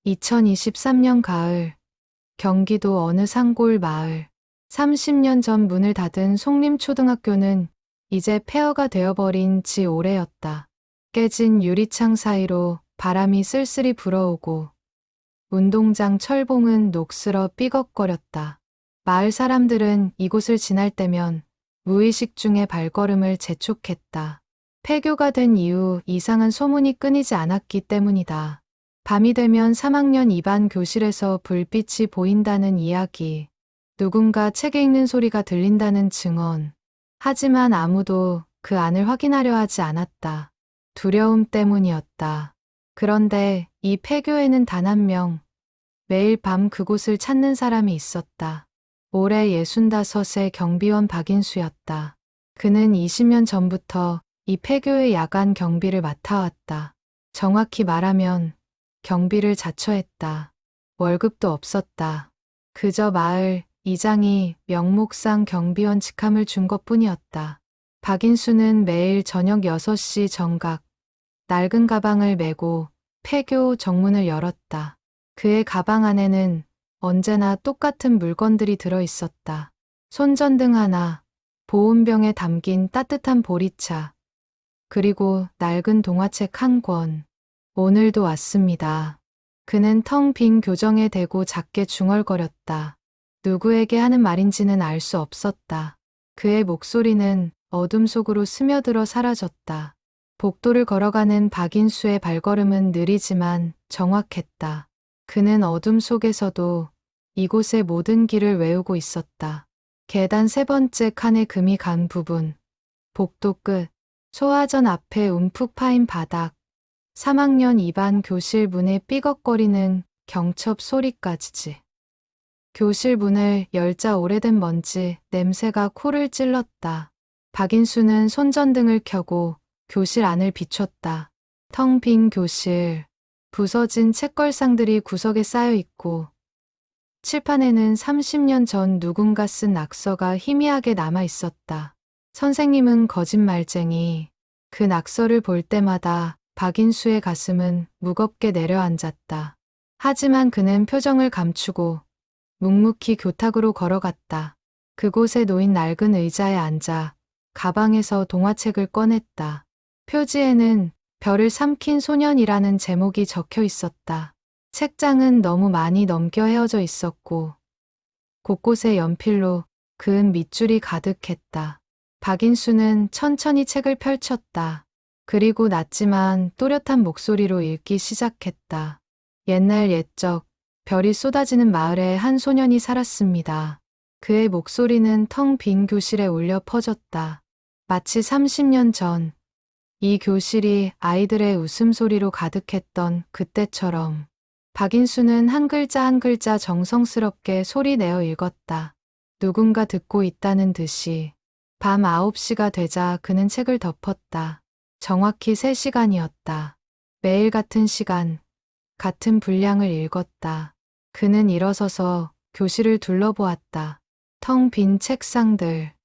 2023년 가을, 경기도 어느 산골 마을. 30년 전 문을 닫은 송림초등학교는 이제 폐허가 되어버린 지 오래였다. 깨진 유리창 사이로 바람이 쓸쓸히 불어오고 운동장 철봉은 녹슬어 삐걱거렸다. 마을 사람들은 이곳을 지날 때면 무의식 중에 발걸음을 재촉했다. 폐교가 된 이후 이상한 소문이 끊이지 않았기 때문이다. 밤이 되면 3학년 2반 교실에서 불빛이 보인다는 이야기, 누군가 책에 읽는 소리가 들린다는 증언. 하지만 아무도 그 안을 확인하려 하지 않았다. 두려움 때문이었다. 그런데 이 폐교에는 단 한 명, 매일 밤 그곳을 찾는 사람이 있었다. 올해 65의 경비원 박인수였다. 그는 20년 전부터 이 폐교의 야간 경비를 맡아왔다. 정확히 말하면 경비를 자처했다. 월급도 없었다. 그저 마을 이장이 명목상 경비원 직함을 준 것뿐이었다. 박인수는 매일 저녁 6시 정각, 낡은 가방을 메고 폐교 정문을 열었다. 그의 가방 안에는 언제나 똑같은 물건들이 들어 있었다. 손전등 하나, 보온병에 담긴 따뜻한 보리차, 그리고 낡은 동화책 한 권. 오늘도 왔습니다. 그는 텅 빈 교정에 대고 작게 중얼거렸다. 누구에게 하는 말인지는 알 수 없었다. 그의 목소리는 어둠 속으로 스며들어 사라졌다. 복도를 걸어가는 박인수의 발걸음은 느리지만 정확했다. 그는 어둠 속에서도 이곳의 모든 길을 외우고 있었다. 계단 3번째 칸에 금이 간 부분, 복도 끝, 소화전 앞에 움푹 파인 바닥, 3학년 2반 교실 문에 삐걱거리는 경첩 소리까지지. 교실 문을 열자 오래된 먼지 냄새가 코를 찔렀다. 박인수는 손전등을 켜고 교실 안을 비췄다. 텅 빈 교실, 부서진 책걸상들이 구석에 쌓여 있고 칠판에는 30년 전 누군가 쓴 낙서가 희미하게 남아 있었다. 선생님은 거짓말쟁이. 그 낙서를 볼 때마다 박인수의 가슴은 무겁게 내려앉았다. 하지만 그는 표정을 감추고 묵묵히 교탁으로 걸어갔다. 그곳에 놓인 낡은 의자에 앉아 가방에서 동화책을 꺼냈다. 표지에는 별을 삼킨 소년이라는 제목이 적혀 있었다. 책장은 너무 많이 넘겨 헤어져 있었고 곳곳에 연필로 그은 밑줄이 가득했다. 박인수는 천천히 책을 펼쳤다. 그리고 낮지만 또렷한 목소리로 읽기 시작했다. 옛날 옛적 별이 쏟아지는 마을에 한 소년이 살았습니다. 그의 목소리는 텅 빈 교실에 울려 퍼졌다. 마치 30년 전 이 교실이 아이들의 웃음소리로 가득했던 그때처럼. 박인수는 한 글자 한 글자 정성스럽게 소리내어 읽었다. 누군가 듣고 있다는 듯이. 밤 9시가 되자 그는 책을 덮었다. 정확히 3시간이었다. 매일 같은 시간, 같은 분량을 읽었다. 그는 일어서서 교실을 둘러보았다. 텅 빈 책상들.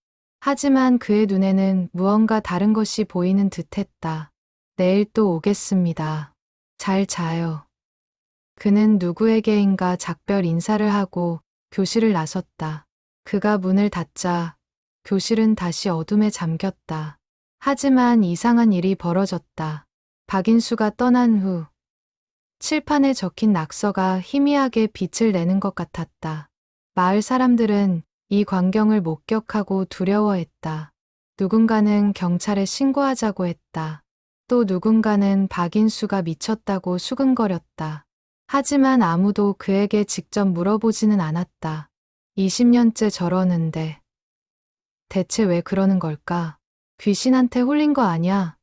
하지만 그의 눈에는 무언가 다른 것이 보이는 듯했다. 내일 또 오겠습니다. 잘 자요. 그는 누구에게인가 작별 인사를 하고 교실을 나섰다. 그가 문을 닫자 교실은 다시 어둠에 잠겼다. 하지만 이상한 일이 벌어졌다. 박인수가 떠난 후 칠판에 적힌 낙서가 희미하게 빛을 내는 것 같았다. 마을 사람들은 이 광경을 목격하고 두려워했다. 누군가는 경찰에 신고하자고 했다. 또 누군가는 박인수가 미쳤다고 수근거렸다. 하지만 아무도 그에게 직접 물어보지는 않았다. 20년째 저러는데 대체 왜 그러는 걸까? 귀신한테 홀린 거 아냐?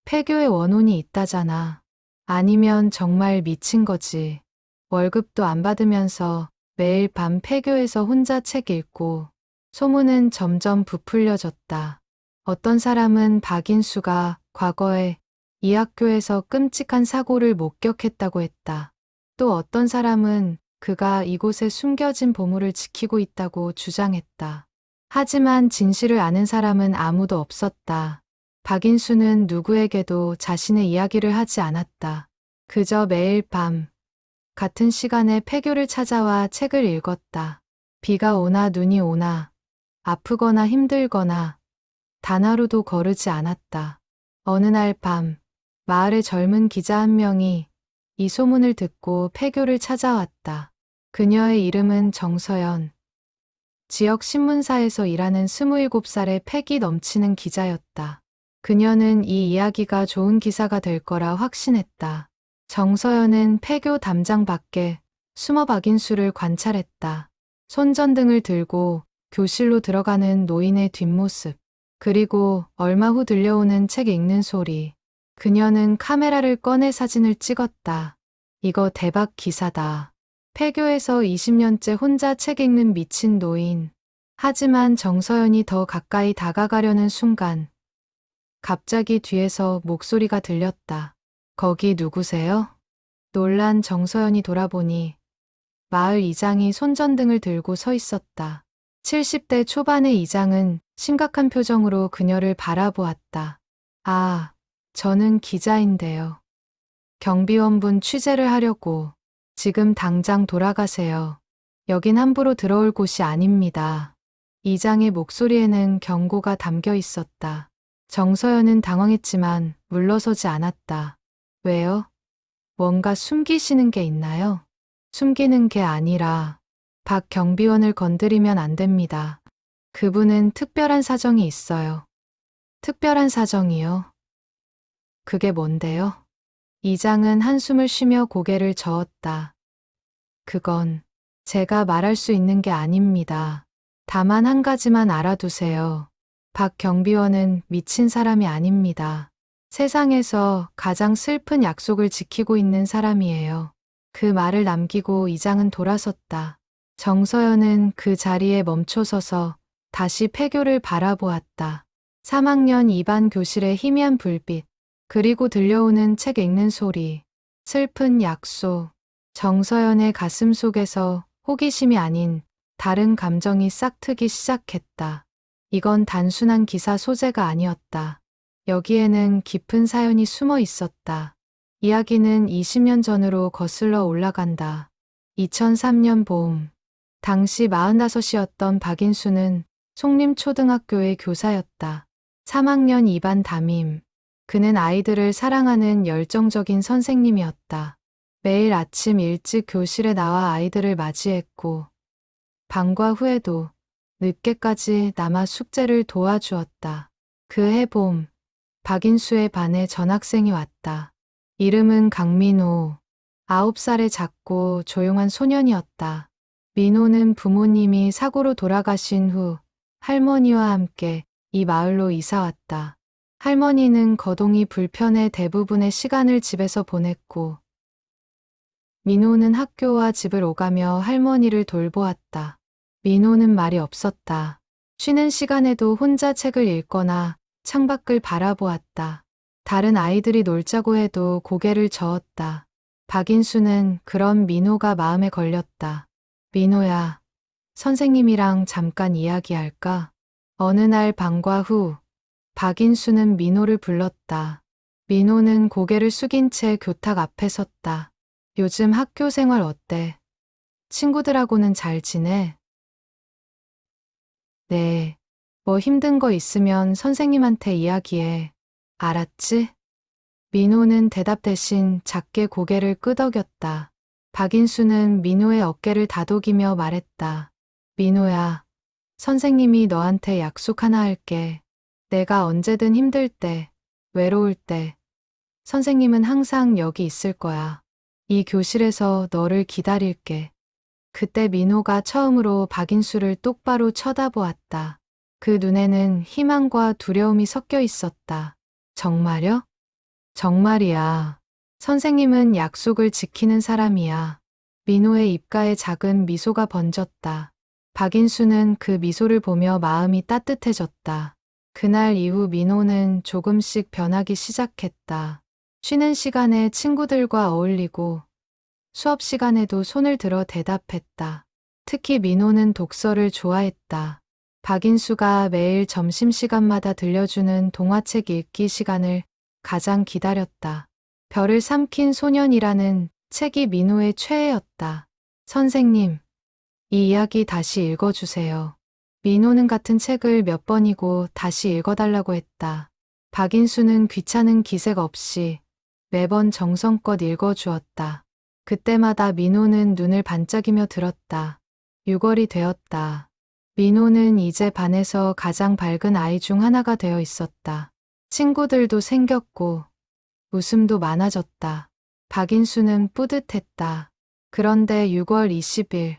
폐교의 원혼이 있다잖아. 아니면 정말 미친 거지. 월급도 안 받으면서 매일 밤 폐교에서 혼자 책 읽고. 소문은 점점 부풀려졌다. 어떤 사람은 박인수가 과거에 이 학교에서 끔찍한 사고를 목격했다고 했다. 또 어떤 사람은 그가 이곳에 숨겨진 보물을 지키고 있다고 주장했다. 하지만 진실을 아는 사람은 아무도 없었다. 박인수는 누구에게도 자신의 이야기를 하지 않았다. 그저 매일 밤 같은 시간에 폐교를 찾아와 책을 읽었다. 비가 오나 눈이 오나 아프거나 힘들거나 단 하루도 거르지 않았다. 어느 날 밤 마을의 젊은 기자 한 명이 이 소문을 듣고 폐교를 찾아왔다. 그녀의 이름은 정서연. 지역 신문사에서 일하는 27살의 패기 넘치는 기자였다. 그녀는 이 이야기가 좋은 기사가 될 거라 확신했다. 정서연은 폐교 담장 밖에 숨어 박인수를 관찰했다. 손전등을 들고 교실로 들어가는 노인의 뒷모습, 그리고 얼마 후 들려오는 책 읽는 소리. 그녀는 카메라를 꺼내 사진을 찍었다. 이거 대박 기사다. 폐교에서 20년째 혼자 책 읽는 미친 노인. 하지만 정서연이 더 가까이 다가가려는 순간 갑자기 뒤에서 목소리가 들렸다. 거기 누구세요? 놀란 정서연이 돌아보니 마을 이장이 손전등을 들고 서 있었다. 70대 초반의 이장은 심각한 표정으로 그녀를 바라보았다. 아, 저는 기자인데요. 경비원분 취재를 하려고 지금 당장 돌아가세요. 여긴 함부로 들어올 곳이 아닙니다. 이장의 목소리에는 경고가 담겨 있었다. 정서연은 당황했지만 물러서지 않았다. 왜요? 뭔가 숨기시는 게 있나요? 숨기는 게 아니라 박 경비원을 건드리면 안 됩니다. 그분은 특별한 사정이 있어요. 특별한 사정이요? 그게 뭔데요? 이장은 한숨을 쉬며 고개를 저었다. 그건 제가 말할 수 있는 게 아닙니다. 다만 한 가지만 알아두세요. 박 경비원은 미친 사람이 아닙니다. 세상에서 가장 슬픈 약속을 지키고 있는 사람이에요. 그 말을 남기고 이장은 돌아섰다. 정서연은 그 자리에 멈춰서서 다시 폐교를 바라보았다. 3학년 2반 교실의 희미한 불빛, 그리고 들려오는 책 읽는 소리, 슬픈 약속. 정서연의 가슴 속에서 호기심이 아닌 다른 감정이 싹트기 시작했다. 이건 단순한 기사 소재가 아니었다. 여기에는 깊은 사연이 숨어 있었다. 이야기는 20년 전으로 거슬러 올라간다. 2003년 봄, 당시 45이었던 박인수는 송림초등학교의 교사였다. 3학년 2반 담임. 그는 아이들을 사랑하는 열정적인 선생님이었다. 매일 아침 일찍 교실에 나와 아이들을 맞이했고 방과 후에도 늦게까지 남아 숙제를 도와주었다. 그해 봄, 박인수의 반에 전학생이 왔다. 이름은 강민호. 9살의 작고 조용한 소년이었다. 민호는 부모님이 사고로 돌아가신 후 할머니와 함께 이 마을로 이사 왔다. 할머니는 거동이 불편해 대부분의 시간을 집에서 보냈고 민호는 학교와 집을 오가며 할머니를 돌보았다. 민호는 말이 없었다. 쉬는 시간에도 혼자 책을 읽거나 창밖을 바라보았다. 다른 아이들이 놀자고 해도 고개를 저었다. 박인수는 그런 민호가 마음에 걸렸다. 민호야, 선생님이랑 잠깐 이야기할까? 어느 날 방과 후 박인수는 민호를 불렀다. 민호는 고개를 숙인 채 교탁 앞에 섰다. 요즘 학교 생활 어때? 친구들하고는 잘 지내? 네. 뭐 힘든 거 있으면 선생님한테 이야기해. 알았지? 민호는 대답 대신 작게 고개를 끄덕였다. 박인수는 민호의 어깨를 다독이며 말했다. 민호야, 선생님이 너한테 약속 하나 할게. 내가 언제든 힘들 때, 외로울 때, 선생님은 항상 여기 있을 거야. 이 교실에서 너를 기다릴게. 그때 민호가 처음으로 박인수를 똑바로 쳐다보았다. 그 눈에는 희망과 두려움이 섞여 있었다. 정말요? 정말이야. 선생님은 약속을 지키는 사람이야. 민호의 입가에 작은 미소가 번졌다. 박인수는 그 미소를 보며 마음이 따뜻해졌다. 그날 이후 민호는 조금씩 변하기 시작했다. 쉬는 시간에 친구들과 어울리고 수업 시간에도 손을 들어 대답했다. 특히 민호는 독서를 좋아했다. 박인수가 매일 점심시간마다 들려주는 동화책 읽기 시간을 가장 기다렸다. 별을 삼킨 소년이라는 책이 민호의 최애였다. 선생님, 이 이야기 다시 읽어주세요. 민호는 같은 책을 몇 번이고 다시 읽어달라고 했다. 박인수는 귀찮은 기색 없이 매번 정성껏 읽어주었다. 그때마다 민호는 눈을 반짝이며 들었다. 6월이 되었다. 민호는 이제 반에서 가장 밝은 아이 중 하나가 되어 있었다. 친구들도 생겼고 웃음도 많아졌다. 박인수는 뿌듯했다. 그런데 6월 20일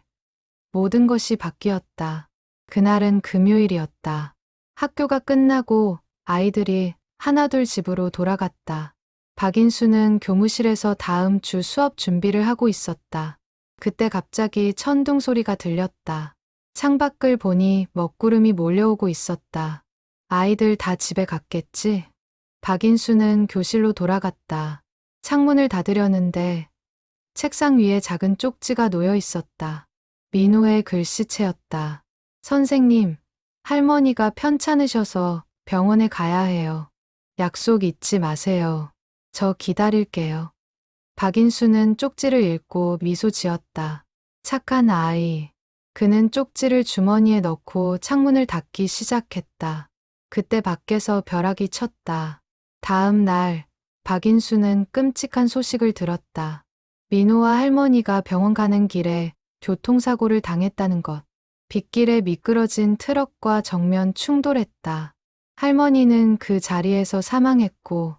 모든 것이 바뀌었다. 그날은 금요일이었다. 학교가 끝나고 아이들이 하나둘 집으로 돌아갔다. 박인수는 교무실에서 다음 주 수업 준비를 하고 있었다. 그때 갑자기 천둥 소리가 들렸다. 창밖을 보니 먹구름이 몰려오고 있었다. 아이들 다 집에 갔겠지? 박인수는 교실로 돌아갔다. 창문을 닫으려는데 책상 위에 작은 쪽지가 놓여 있었다. 민호의 글씨체였다. 선생님, 할머니가 편찮으셔서 병원에 가야 해요. 약속 잊지 마세요. 저 기다릴게요. 박인수는 쪽지를 읽고 미소 지었다. 착한 아이. 그는 쪽지를 주머니에 넣고 창문을 닫기 시작했다. 그때 밖에서 벼락이 쳤다. 다음 날, 박인수는 끔찍한 소식을 들었다. 민호와 할머니가 병원 가는 길에 교통사고를 당했다는 것. 빗길에 미끄러진 트럭과 정면 충돌했다. 할머니는 그 자리에서 사망했고,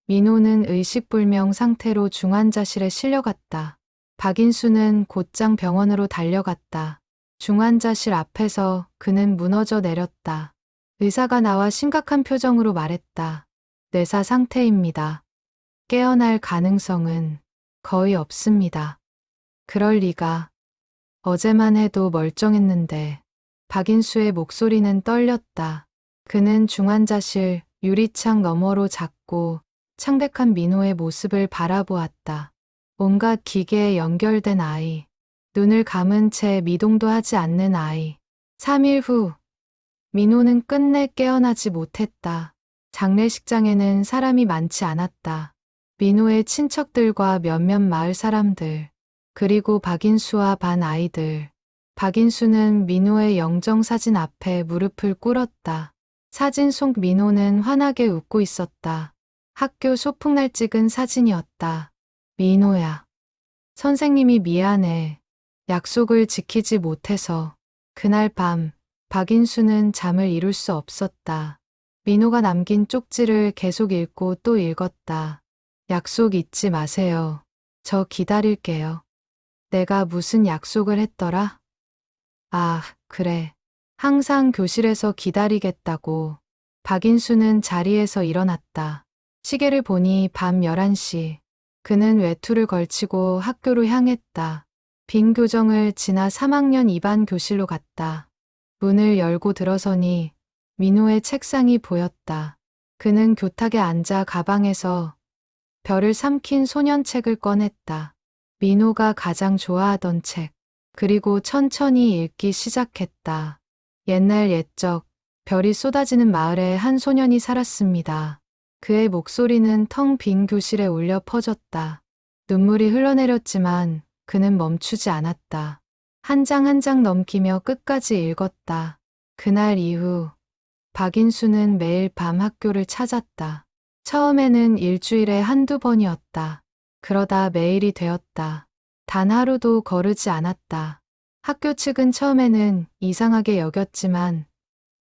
민호는 의식불명 상태로 중환자실에 실려갔다. 박인수는 곧장 병원으로 달려갔다. 중환자실 앞에서 그는 무너져 내렸다. 의사가 나와 심각한 표정으로 말했다. 뇌사 상태입니다. 깨어날 가능성은 거의 없습니다. 그럴 리가. 어제만 해도 멀쩡했는데. 박인수의 목소리는 떨렸다. 그는 중환자실 유리창 너머로 작고 창백한 민호의 모습을 바라보았다. 온갖 기계에 연결된 아이. 눈을 감은 채 미동도 하지 않는 아이. 3일 후 민호는 끝내 깨어나지 못했다. 장례식장에는 사람이 많지 않았다. 민호의 친척들과 몇몇 마을 사람들, 그리고 박인수와 반 아이들. 박인수는 민호의 영정사진 앞에 무릎을 꿇었다. 사진 속 민호는 환하게 웃고 있었다. 학교 소풍날 찍은 사진이었다. 민호야. 선생님이 미안해. 약속을 지키지 못해서. 그날 밤, 박인수는 잠을 이룰 수 없었다. 민호가 남긴 쪽지를 계속 읽고 또 읽었다. 약속 잊지 마세요. 저 기다릴게요. 내가 무슨 약속을 했더라? 아, 그래. 항상 교실에서 기다리겠다고. 박인수는 자리에서 일어났다. 시계를 보니 밤 11시. 그는 외투를 걸치고 학교로 향했다. 빈 교정을 지나 3학년 2반 교실로 갔다. 문을 열고 들어서니 민호의 책상이 보였다. 그는 교탁에 앉아 가방에서 별을 삼킨 소년책을 꺼냈다. 민호가 가장 좋아하던 책. 그리고 천천히 읽기 시작했다. 옛날 옛적 별이 쏟아지는 마을에 한 소년이 살았습니다. 그의 목소리는 텅 빈 교실에 울려 퍼졌다. 눈물이 흘러내렸지만 그는 멈추지 않았다. 한 장 한 장 넘기며 끝까지 읽었다. 그날 이후 박인수는 매일 밤 학교를 찾았다. 처음에는 일주일에 한두 번이었다. 그러다 매일이 되었다. 단 하루도 거르지 않았다. 학교 측은 처음에는 이상하게 여겼지만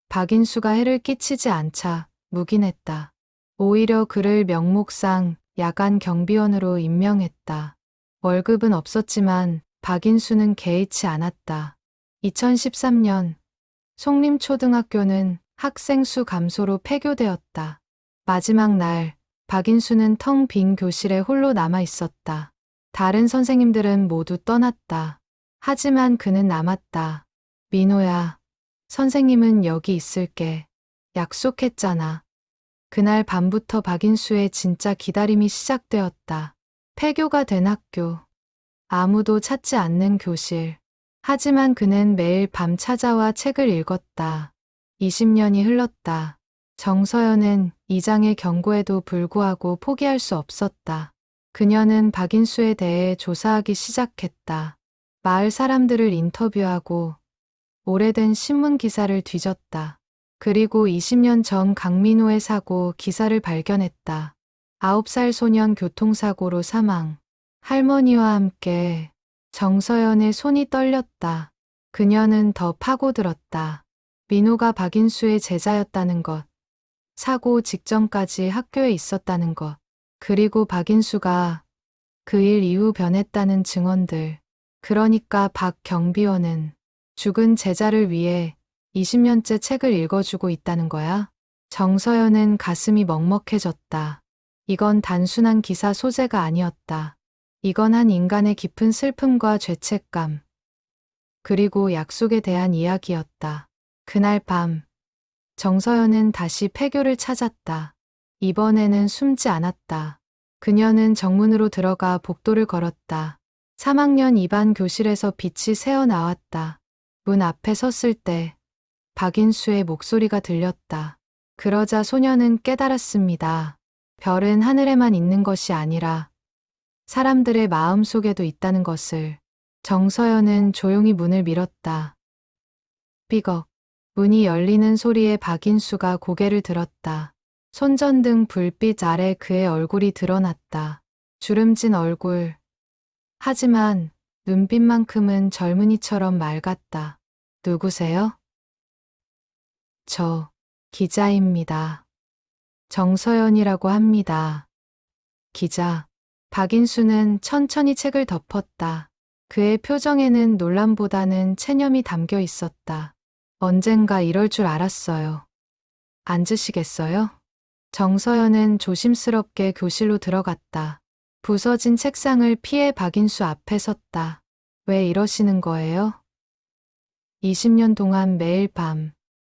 박인수가 해를 끼치지 않자 묵인했다. 오히려 그를 명목상 야간 경비원으로 임명했다. 월급은 없었지만 박인수는 개의치 않았다. 2013년 송림초등학교는 학생 수 감소로 폐교되었다. 마지막 날 박인수는 텅 빈 교실에 홀로 남아 있었다. 다른 선생님들은 모두 떠났다. 하지만 그는 남았다. 민호야, 선생님은 여기 있을게. 약속했잖아. 그날 밤부터 박인수의 진짜 기다림이 시작되었다. 폐교가 된 학교. 아무도 찾지 않는 교실. 하지만 그는 매일 밤 찾아와 책을 읽었다. 20년이 흘렀다. 정서연은 이장의 경고에도 불구하고 포기할 수 없었다. 그녀는 박인수에 대해 조사하기 시작했다. 마을 사람들을 인터뷰하고 오래된 신문 기사를 뒤졌다. 그리고 20년 전 강민호의 사고 기사를 발견했다. 9살 소년 교통사고로 사망. 할머니와 함께 정서연의 손이 떨렸다. 그녀는 더 파고들었다. 민호가 박인수의 제자였다는 것. 사고 직전까지 학교에 있었다는 것. 그리고 박인수가 그 일 이후 변했다는 증언들. 그러니까 박 경비원은 죽은 제자를 위해 20년째 책을 읽어주고 있다는 거야? 정서연은 가슴이 먹먹해졌다. 이건 단순한 기사 소재가 아니었다. 이건 한 인간의 깊은 슬픔과 죄책감, 그리고 약속에 대한 이야기였다. 그날 밤, 정서연은 다시 폐교를 찾았다. 이번에는 숨지 않았다. 그녀는 정문으로 들어가 복도를 걸었다. 3학년 2반 교실에서 빛이 새어나왔다. 문 앞에 섰을 때 박인수의 목소리가 들렸다. 그러자 소녀는 깨달았습니다. 별은 하늘에만 있는 것이 아니라 사람들의 마음 속에도 있다는 것을. 정서연은 조용히 문을 밀었다. 삐걱. 문이 열리는 소리에 박인수가 고개를 들었다. 손전등 불빛 아래 그의 얼굴이 드러났다. 주름진 얼굴. 하지만 눈빛만큼은 젊은이처럼 맑았다. 누구세요? 저, 기자입니다. 정서연이라고 합니다. 기자. 박인수는 천천히 책을 덮었다. 그의 표정에는 놀람보다는 체념이 담겨 있었다. 언젠가 이럴 줄 알았어요. 앉으시겠어요? 정서연은 조심스럽게 교실로 들어갔다. 부서진 책상을 피해 박인수 앞에 섰다. 왜 이러시는 거예요? 20년 동안 매일 밤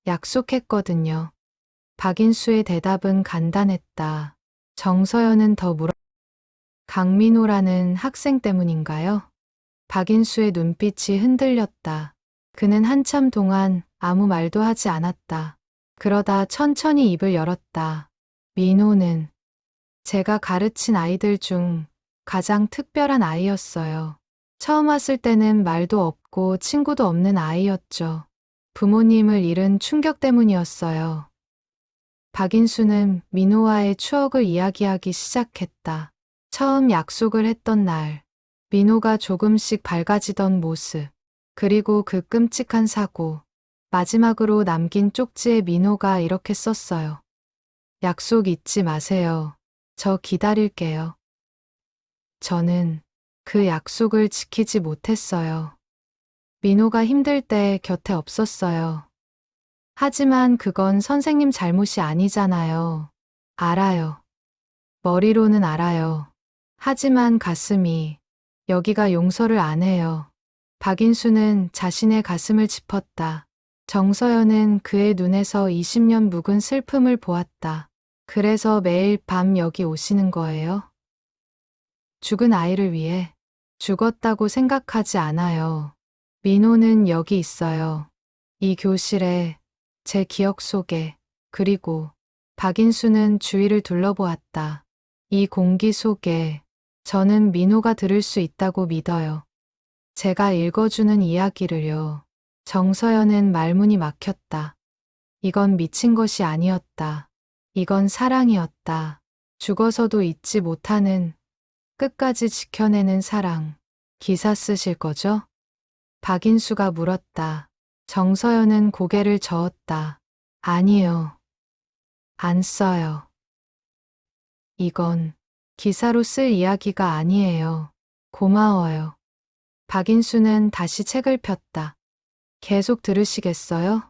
약속했거든요. 박인수의 대답은 간단했다. 정서연은 더 물어. 강민호라는 학생 때문인가요? 박인수의 눈빛이 흔들렸다. 그는 한참 동안 아무 말도 하지 않았다. 그러다 천천히 입을 열었다. 민호는 제가 가르친 아이들 중 가장 특별한 아이였어요. 처음 왔을 때는 말도 없고 친구도 없는 아이였죠. 부모님을 잃은 충격 때문이었어요. 박인수는 민호와의 추억을 이야기하기 시작했다. 처음 약속을 했던 날, 민호가 조금씩 밝아지던 모습, 그리고 그 끔찍한 사고, 마지막으로 남긴 쪽지에 민호가 이렇게 썼어요. 약속 잊지 마세요. 저 기다릴게요. 저는 그 약속을 지키지 못했어요. 민호가 힘들 때 곁에 없었어요. 하지만 그건 선생님 잘못이 아니잖아요. 알아요. 머리로는 알아요. 하지만 가슴이 여기가 용서를 안 해요. 박인수는 자신의 가슴을 짚었다. 정서연은 그의 눈에서 20년 묵은 슬픔을 보았다. 그래서 매일 밤 여기 오시는 거예요? 죽은 아이를 위해 죽었다고 생각하지 않아요. 민호는 여기 있어요. 이 교실에, 제 기억 속에. 그리고 박인수는 주위를 둘러보았다. 이 공기 속에 저는 민호가 들을 수 있다고 믿어요. 제가 읽어주는 이야기를요. 정서연은 말문이 막혔다. 이건 미친 것이 아니었다. 이건 사랑이었다. 죽어서도 잊지 못하는, 끝까지 지켜내는 사랑. 기사 쓰실 거죠? 박인수가 물었다. 정서연은 고개를 저었다. 아니요. 안 써요. 이건 기사로 쓸 이야기가 아니에요. 고마워요. 박인수는 다시 책을 폈다. 계속 들으시겠어요?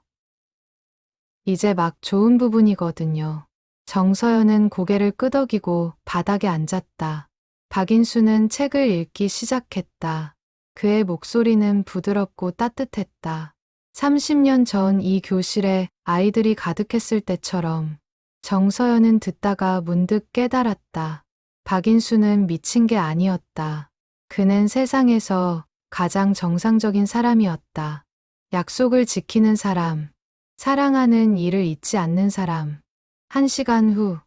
이제 막 좋은 부분이거든요. 정서연은 고개를 끄덕이고 바닥에 앉았다. 박인수는 책을 읽기 시작했다. 그의 목소리는 부드럽고 따뜻했다. 30년 전 이 교실에 아이들이 가득했을 때처럼. 정서연은 듣다가 문득 깨달았다. 박인수는 미친 게 아니었다. 그는 세상에서 가장 정상적인 사람이었다. 약속을 지키는 사람, 사랑하는 이를 잊지 않는 사람. 1시간 후,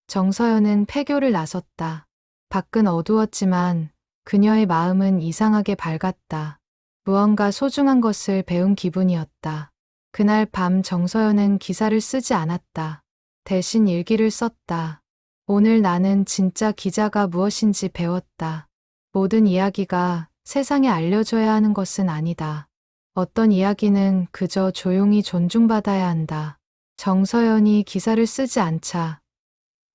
정서연은 폐교를 나섰다. 밖은 어두웠지만 그녀의 마음은 이상하게 밝았다. 무언가 소중한 것을 배운 기분이었다. 그날 밤 정서연은 기사를 쓰지 않았다. 대신 일기를 썼다. 오늘 나는 진짜 기자가 무엇인지 배웠다. 모든 이야기가 세상에 알려져야 하는 것은 아니다. 어떤 이야기는 그저 조용히 존중받아야 한다. 정서연이 기사를 쓰지 않자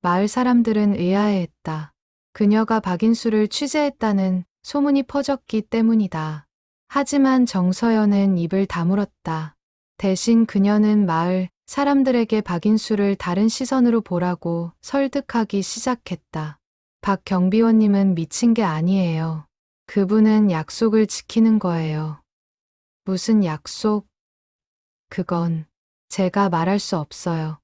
마을 사람들은 의아해했다. 그녀가 박인수를 취재했다는 소문이 퍼졌기 때문이다. 하지만 정서연은 입을 다물었다. 대신 그녀는 마을 사람들에게 박인수를 다른 시선으로 보라고 설득하기 시작했다. 박 경비원님은 미친 게 아니에요. 그분은 약속을 지키는 거예요. 무슨 약속? 그건 제가 말할 수 없어요.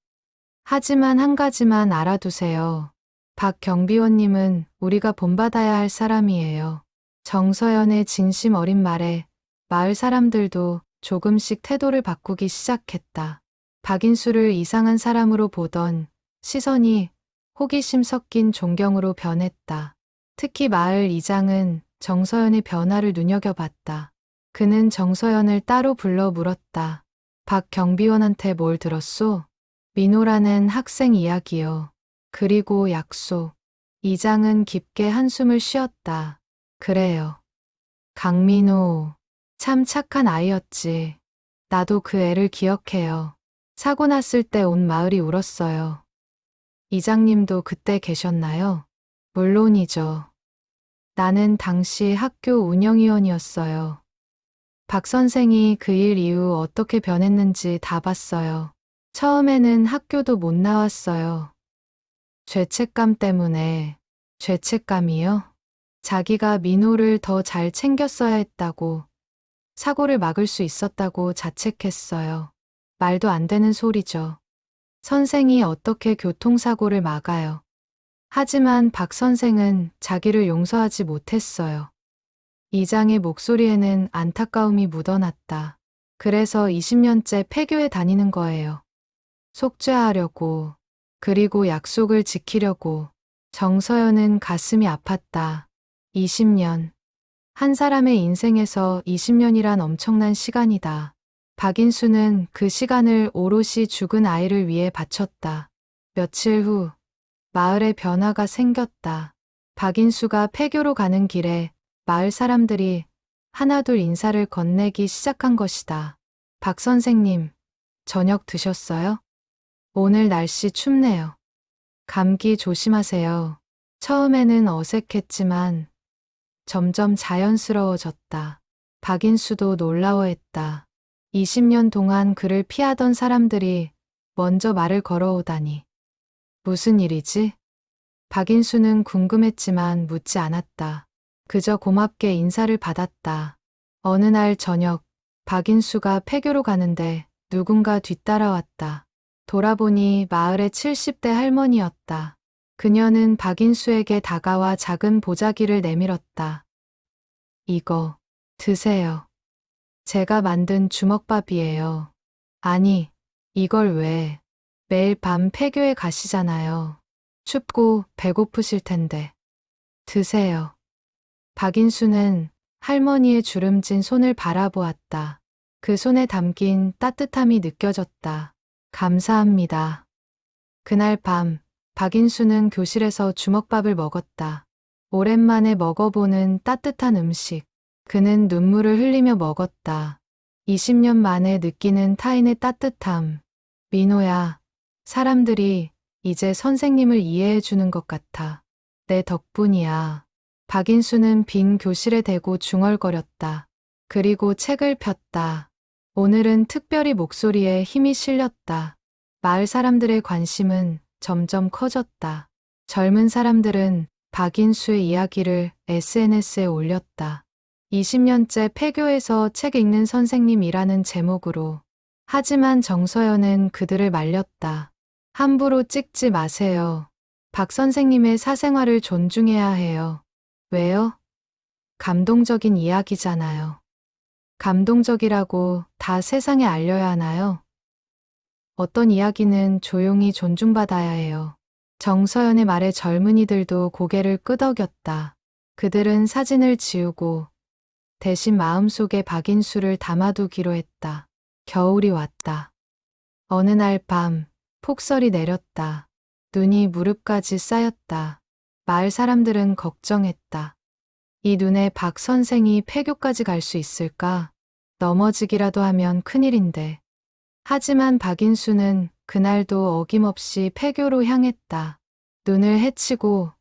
하지만 한 가지만 알아두세요. 박 경비원님은 우리가 본받아야 할 사람이에요. 정서연의 진심 어린 말에 마을 사람들도 조금씩 태도를 바꾸기 시작했다. 박인수를 이상한 사람으로 보던 시선이 호기심 섞인 존경으로 변했다. 특히 마을 이장은 정서연의 변화를 눈여겨봤다. 그는 정서연을 따로 불러 물었다. 박 경비원한테 뭘 들었소? 민호라는 학생 이야기요. 그리고 약속. 이장은 깊게 한숨을 쉬었다. 그래요. 강민호. 참 착한 아이였지. 나도 그 애를 기억해요. 사고 났을 때 온 마을이 울었어요. 이장님도 그때 계셨나요? 물론이죠. 나는 당시 학교 운영위원이었어요. 박 선생이 그 일 이후 어떻게 변했는지 다 봤어요. 처음에는 학교도 못 나왔어요. 죄책감 때문에. 죄책감이요? 자기가 민호를 더 잘 챙겼어야 했다고, 사고를 막을 수 있었다고 자책했어요. 말도 안 되는 소리죠. 선생이 어떻게 교통사고를 막아요. 하지만 박 선생은 자기를 용서하지 못했어요. 이장의 목소리에는 안타까움이 묻어났다. 그래서 20년째 폐교에 다니는 거예요. 속죄하려고, 그리고 약속을 지키려고. 정서연은 가슴이 아팠다. 20년. 한 사람의 인생에서 20년이란 엄청난 시간이다. 박인수는 그 시간을 오롯이 죽은 아이를 위해 바쳤다. 며칠 후 마을에 변화가 생겼다. 박인수가 폐교로 가는 길에 마을 사람들이 하나둘 인사를 건네기 시작한 것이다. 박 선생님, 저녁 드셨어요? 오늘 날씨 춥네요. 감기 조심하세요. 처음에는 어색했지만 점점 자연스러워졌다. 박인수도 놀라워했다. 20년 동안 그를 피하던 사람들이 먼저 말을 걸어오다니. 무슨 일이지? 박인수는 궁금했지만 묻지 않았다. 그저 고맙게 인사를 받았다. 어느 날 저녁, 박인수가 폐교로 가는데 누군가 뒤따라왔다. 돌아보니 마을의 70대 할머니였다. 그녀는 박인수에게 다가와 작은 보자기를 내밀었다. 이거 드세요. 제가 만든 주먹밥이에요. 아니, 이걸 왜? 매일 밤 폐교에 가시잖아요. 춥고 배고프실 텐데. 드세요. 박인수는 할머니의 주름진 손을 바라보았다. 그 손에 담긴 따뜻함이 느껴졌다. 감사합니다. 그날 밤, 박인수는 교실에서 주먹밥을 먹었다. 오랜만에 먹어보는 따뜻한 음식. 그는 눈물을 흘리며 먹었다. 20년 만에 느끼는 타인의 따뜻함. 민호야, 사람들이 이제 선생님을 이해해 주는 것 같아. 내 덕분이야. 박인수는 빈 교실에 대고 중얼거렸다. 그리고 책을 폈다. 오늘은 특별히 목소리에 힘이 실렸다. 마을 사람들의 관심은 점점 커졌다. 젊은 사람들은 박인수의 이야기를 SNS에 올렸다. 20년째 폐교에서 책 읽는 선생님이라는 제목으로. 하지만 정서연은 그들을 말렸다. 함부로 찍지 마세요. 박 선생님의 사생활을 존중해야 해요. 왜요? 감동적인 이야기잖아요. 감동적이라고 다 세상에 알려야 하나요? 어떤 이야기는 조용히 존중받아야 해요. 정서연의 말에 젊은이들도 고개를 끄덕였다. 그들은 사진을 지우고 대신 마음속에 박인수를 담아두기로 했다. 겨울이 왔다. 어느 날 밤 폭설이 내렸다. 눈이 무릎까지 쌓였다. 마을 사람들은 걱정했다. 이 눈에 박 선생이 폐교까지 갈 수 있을까? 넘어지기라도 하면 큰일인데. 하지만 박인수는 그날도 어김없이 폐교로 향했다. 눈을 헤치고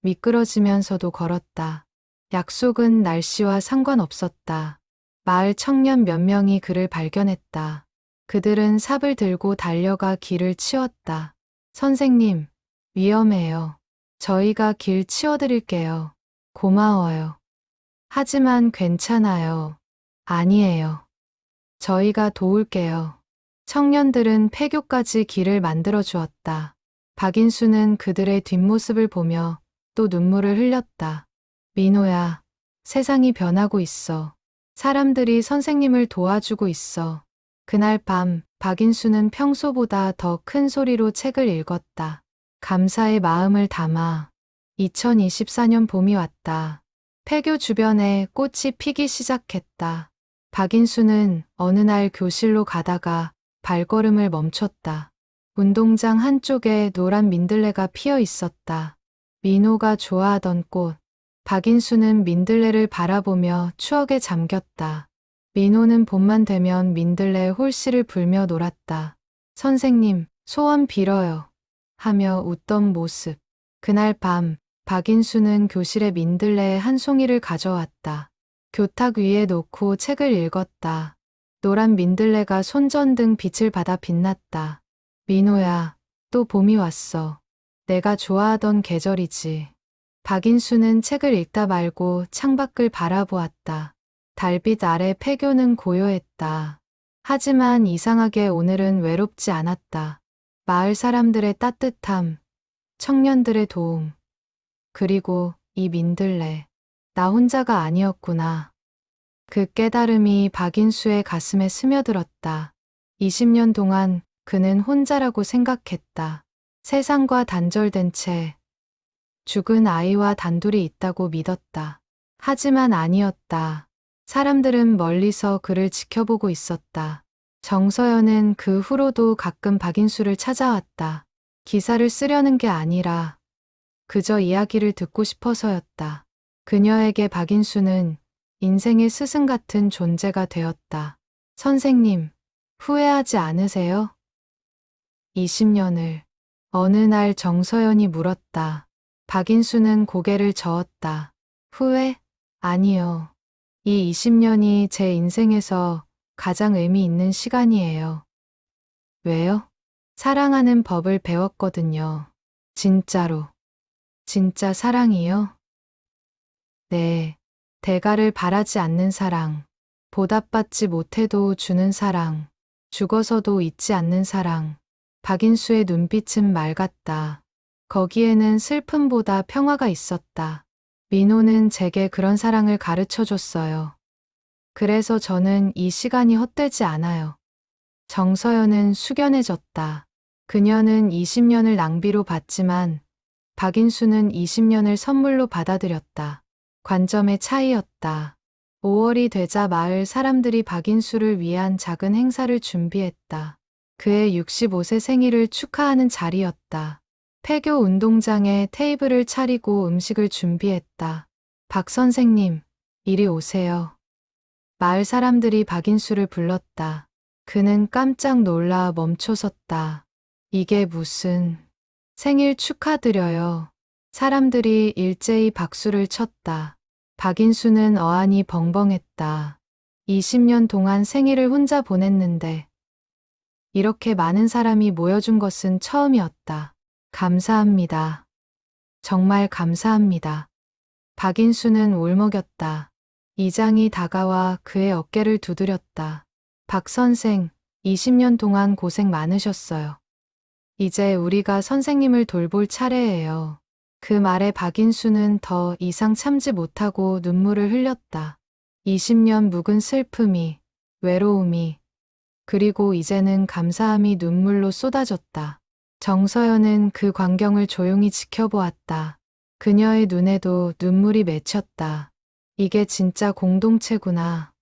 미끄러지면서도 걸었다. 약속은 날씨와 상관없었다. 마을 청년 몇 명이 그를 발견했다. 그들은 삽을 들고 달려가 길을 치웠다. 선생님, 위험해요. 저희가 길 치워드릴게요. 고마워요. 하지만 괜찮아요. 아니에요. 저희가 도울게요. 청년들은 폐교까지 길을 만들어 주었다. 박인수는 그들의 뒷모습을 보며 또 눈물을 흘렸다. 민호야, 세상이 변하고 있어. 사람들이 선생님을 도와주고 있어. 그날 밤 박인수는 평소보다 더 큰 소리로 책을 읽었다. 감사의 마음을 담아. 2024년 봄이 왔다. 폐교 주변에 꽃이 피기 시작했다. 박인수는 어느 날 교실로 가다가 발걸음을 멈췄다. 운동장 한쪽에 노란 민들레가 피어 있었다. 민호가 좋아하던 꽃. 박인수는 민들레를 바라보며 추억에 잠겼다. 민호는 봄만 되면 민들레 홀씨를 불며 놀았다. 선생님, 소원 빌어요. 하며 웃던 모습. 그날 밤 박인수는 교실에 민들레 한 송이를 가져왔다. 교탁 위에 놓고 책을 읽었다. 노란 민들레가 손전등 빛을 받아 빛났다. 민호야, 또 봄이 왔어. 내가 좋아하던 계절이지. 박인수는 책을 읽다 말고 창밖을 바라보았다. 달빛 아래 폐교는 고요했다. 하지만 이상하게 오늘은 외롭지 않았다. 마을 사람들의 따뜻함, 청년들의 도움, 그리고 이 민들레. 나 혼자가 아니었구나. 그 깨달음이 박인수의 가슴에 스며들었다. 20년 동안 그는 혼자라고 생각했다. 세상과 단절된 채 죽은 아이와 단둘이 있다고 믿었다. 하지만 아니었다. 사람들은 멀리서 그를 지켜보고 있었다. 정서연은 그 후로도 가끔 박인수를 찾아왔다. 기사를 쓰려는 게 아니라 그저 이야기를 듣고 싶어서였다. 그녀에게 박인수는 인생의 스승 같은 존재가 되었다. 선생님, 후회하지 않으세요? 20년을. 어느 날 정서연이 물었다. 박인수는 고개를 저었다. 후회? 아니요. 이 20년이 제 인생에서 가장 의미 있는 시간이에요. 왜요? 사랑하는 법을 배웠거든요. 진짜로. 진짜 사랑이요? 네. 대가를 바라지 않는 사랑. 보답받지 못해도 주는 사랑. 죽어서도 잊지 않는 사랑. 박인수의 눈빛은 맑았다. 거기에는 슬픔보다 평화가 있었다. 민호는 제게 그런 사랑을 가르쳐 줬어요. 그래서 저는 이 시간이 헛되지 않아요. 정서연은 숙연해졌다. 그녀는 20년을 낭비로 봤지만 박인수는 20년을 선물로 받아들였다. 관점의 차이였다. 5월이 되자 마을 사람들이 박인수를 위한 작은 행사를 준비했다. 그의 65세 생일을 축하하는 자리였다. 폐교 운동장에 테이블을 차리고 음식을 준비했다. 박 선생님, 이리 오세요. 마을 사람들이 박인수를 불렀다. 그는 깜짝 놀라 멈춰섰다. 이게 무슨... 생일 축하드려요. 사람들이 일제히 박수를 쳤다. 박인수는 어안이 벙벙했다. 20년 동안 생일을 혼자 보냈는데 이렇게 많은 사람이 모여준 것은 처음이었다. 감사합니다. 정말 감사합니다. 박인수는 울먹였다. 이장이 다가와 그의 어깨를 두드렸다. 박 선생, 20년 동안 고생 많으셨어요. 이제 우리가 선생님을 돌볼 차례예요. 그 말에 박인수는 더 이상 참지 못하고 눈물을 흘렸다. 20년 묵은 슬픔이, 외로움이, 그리고 이제는 감사함이 눈물로 쏟아졌다. 정서연은 그 광경을 조용히 지켜보았다. 그녀의 눈에도 눈물이 맺혔다. 이게 진짜 공동체구나.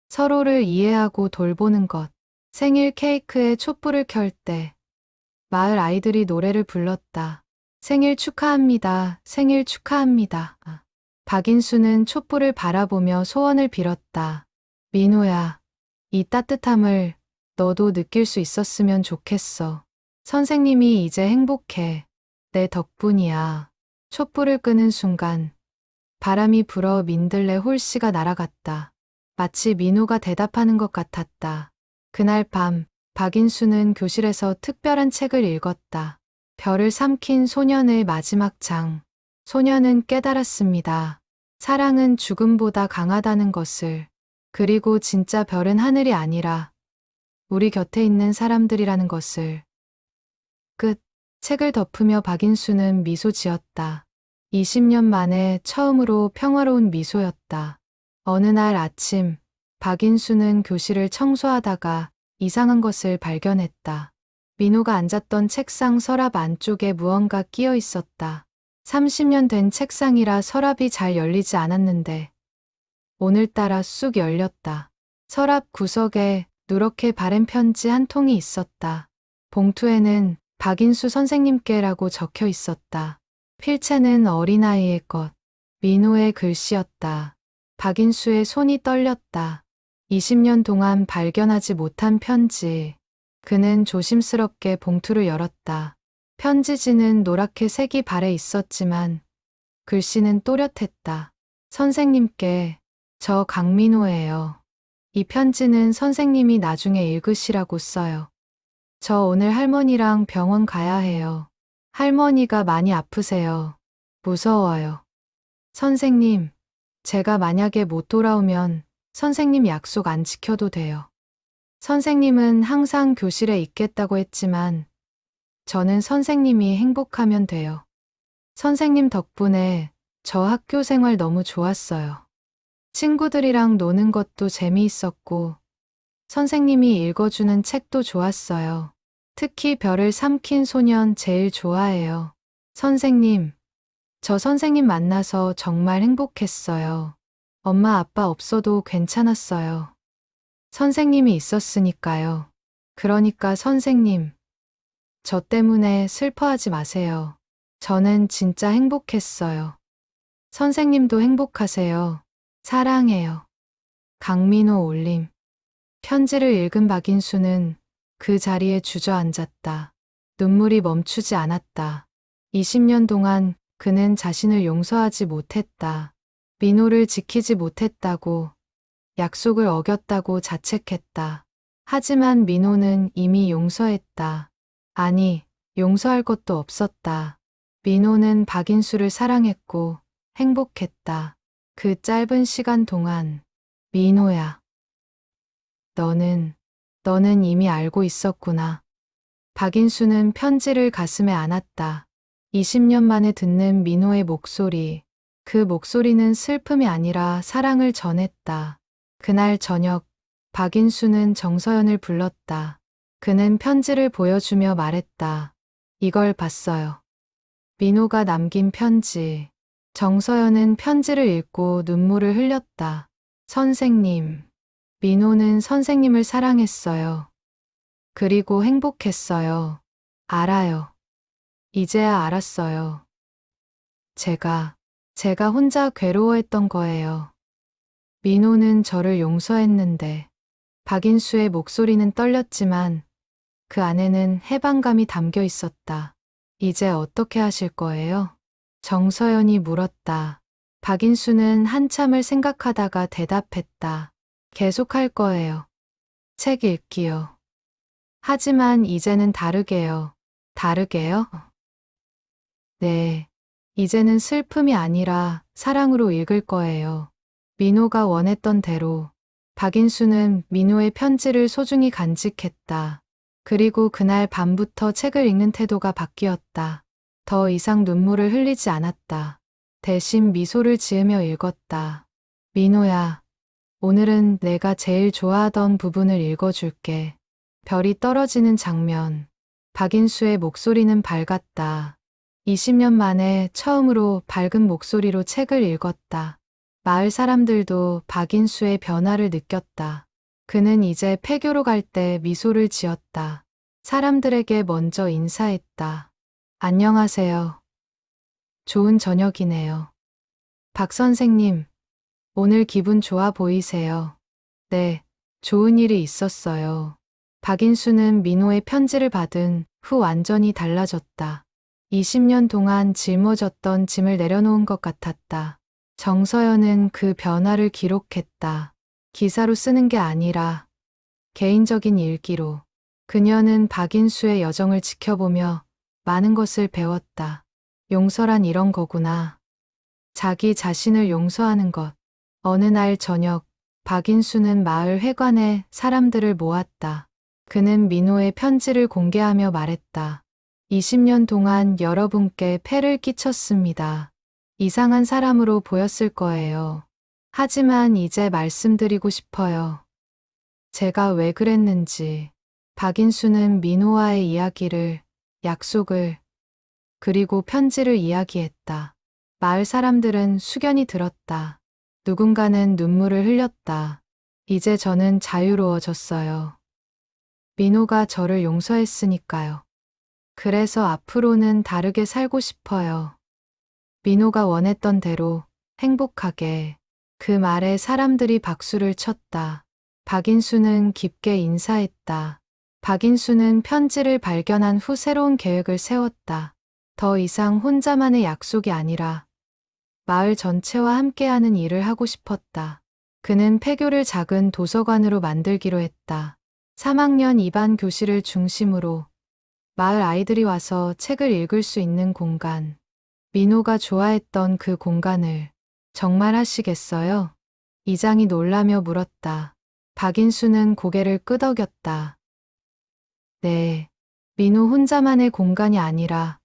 서로를 이해하고 돌보는 것. 생일 케이크에 촛불을 켤 때 마을 아이들이 노래를 불렀다. 생일 축하합니다. 생일 축하합니다. 박인수는 촛불을 바라보며 소원을 빌었다. 민호야, 이 따뜻함을 너도 느낄 수 있었으면 좋겠어. 선생님이 이제 행복해. 내 덕분이야. 촛불을 끄는 순간 바람이 불어 민들레 홀씨가 날아갔다. 마치 민호가 대답하는 것 같았다. 그날 밤 박인수는 교실에서 특별한 책을 읽었다. 별을 삼킨 소년의 마지막 장. 소년은 깨달았습니다. 사랑은 죽음보다 강하다는 것을. 그리고 진짜 별은 하늘이 아니라 우리 곁에 있는 사람들이라는 것을. 끝. 책을 덮으며 박인수는 미소 지었다. 20년 만에 처음으로 평화로운 미소였다. 어느 날 아침, 박인수는 교실을 청소하다가 이상한 것을 발견했다. 민호가 앉았던 책상 서랍 안쪽에 무언가 끼어 있었다. 30년 된 책상이라 서랍이 잘 열리지 않았는데 오늘따라 쑥 열렸다. 서랍 구석에 누렇게 바랜 편지 한 통이 있었다. 봉투에는 박인수 선생님께라고 적혀 있었다. 필체는 어린아이의 것. 민호의 글씨였다. 박인수의 손이 떨렸다. 20년 동안 발견하지 못한 편지. 그는 조심스럽게 봉투를 열었다. 편지지는 노랗게 색이 발해 있었지만 글씨는 또렷했다. 선생님께, 저 강민호예요. 이 편지는 선생님이 나중에 읽으시라고 써요. 저 오늘 할머니랑 병원 가야 해요. 할머니가 많이 아프세요. 무서워요. 선생님, 제가 만약에 못 돌아오면 선생님 약속 안 지켜도 돼요. 선생님은 항상 교실에 있겠다고 했지만 저는 선생님이 행복하면 돼요. 선생님 덕분에 저 학교 생활 너무 좋았어요. 친구들이랑 노는 것도 재미있었고 선생님이 읽어주는 책도 좋았어요. 특히 별을 삼킨 소년 제일 좋아해요. 선생님, 저 선생님 만나서 정말 행복했어요. 엄마 아빠 없어도 괜찮았어요. 선생님이 있었으니까요. 그러니까 선생님, 저 때문에 슬퍼하지 마세요. 저는 진짜 행복했어요. 선생님도 행복하세요. 사랑해요. 강민호 올림. 편지를 읽은 박인수는 그 자리에 주저앉았다. 눈물이 멈추지 않았다. 20년 동안 그는 자신을 용서하지 못했다. 민호를 지키지 못했다고, 약속을 어겼다고 자책했다. 하지만 민호는 이미 용서했다. 아니, 용서할 것도 없었다. 민호는 박인수를 사랑했고 행복했다. 그 짧은 시간 동안. 민호야. 너는 이미 알고 있었구나. 박인수는 편지를 가슴에 안았다. 20년 만에 듣는 민호의 목소리. 그 목소리는 슬픔이 아니라 사랑을 전했다. 그날 저녁, 박인수는 정서연을 불렀다. 그는 편지를 보여주며 말했다. 이걸 봤어요. 민호가 남긴 편지. 정서연은 편지를 읽고 눈물을 흘렸다. 선생님. 민호는 선생님을 사랑했어요. 그리고 행복했어요. 알아요. 이제야 알았어요. 제가 혼자 괴로워했던 거예요. 민호는 저를 용서했는데, 박인수의 목소리는 떨렸지만 그 안에는 해방감이 담겨 있었다. 이제 어떻게 하실 거예요? 정서연이 물었다. 박인수는 한참을 생각하다가 대답했다. 계속할 거예요. 책 읽기요. 하지만 이제는 다르게요. 다르게요? 네. 이제는 슬픔이 아니라 사랑으로 읽을 거예요. 민호가 원했던 대로. 박인수는 민호의 편지를 소중히 간직했다. 그리고 그날 밤부터 책을 읽는 태도가 바뀌었다. 더 이상 눈물을 흘리지 않았다. 대신 미소를 지으며 읽었다. 민호야, 오늘은 내가 제일 좋아하던 부분을 읽어줄게. 별이 떨어지는 장면. 박인수의 목소리는 밝았다. 20년 만에 처음으로 밝은 목소리로 책을 읽었다. 마을 사람들도 박인수의 변화를 느꼈다. 그는 이제 폐교로 갈 때 미소를 지었다. 사람들에게 먼저 인사했다. 안녕하세요. 좋은 저녁이네요. 박 선생님, 오늘 기분 좋아 보이세요. 네, 좋은 일이 있었어요. 박인수는 민호의 편지를 받은 후 완전히 달라졌다. 20년 동안 짊어졌던 짐을 내려놓은 것 같았다. 정서연은 그 변화를 기록했다. 기사로 쓰는 게 아니라 개인적인 일기로. 그녀는 박인수의 여정을 지켜보며 많은 것을 배웠다. 용서란 이런 거구나. 자기 자신을 용서하는 것. 어느 날 저녁, 박인수는 마을 회관에 사람들을 모았다. 그는 민호의 편지를 공개하며 말했다. 20년 동안 여러분께 폐를 끼쳤습니다. 이상한 사람으로 보였을 거예요. 하지만 이제 말씀드리고 싶어요. 제가 왜 그랬는지. 박인수는 민호와의 이야기를, 약속을, 그리고 편지를 이야기했다. 마을 사람들은 숙연히 들었다. 누군가는 눈물을 흘렸다. 이제 저는 자유로워졌어요. 민호가 저를 용서했으니까요. 그래서 앞으로는 다르게 살고 싶어요. 민호가 원했던 대로 행복하게. 그 말에 사람들이 박수를 쳤다. 박인수는 깊게 인사했다. 박인수는 편지를 발견한 후 새로운 계획을 세웠다. 더 이상 혼자만의 약속이 아니라 마을 전체와 함께하는 일을 하고 싶었다. 그는 폐교를 작은 도서관으로 만들기로 했다. 3학년 2반 교실을 중심으로 마을 아이들이 와서 책을 읽을 수 있는 공간. 민호가 좋아했던 그 공간을 정말 하시겠어요? 이장이 놀라며 물었다. 박인수는 고개를 끄덕였다. 네, 민호 혼자만의 공간이 아니라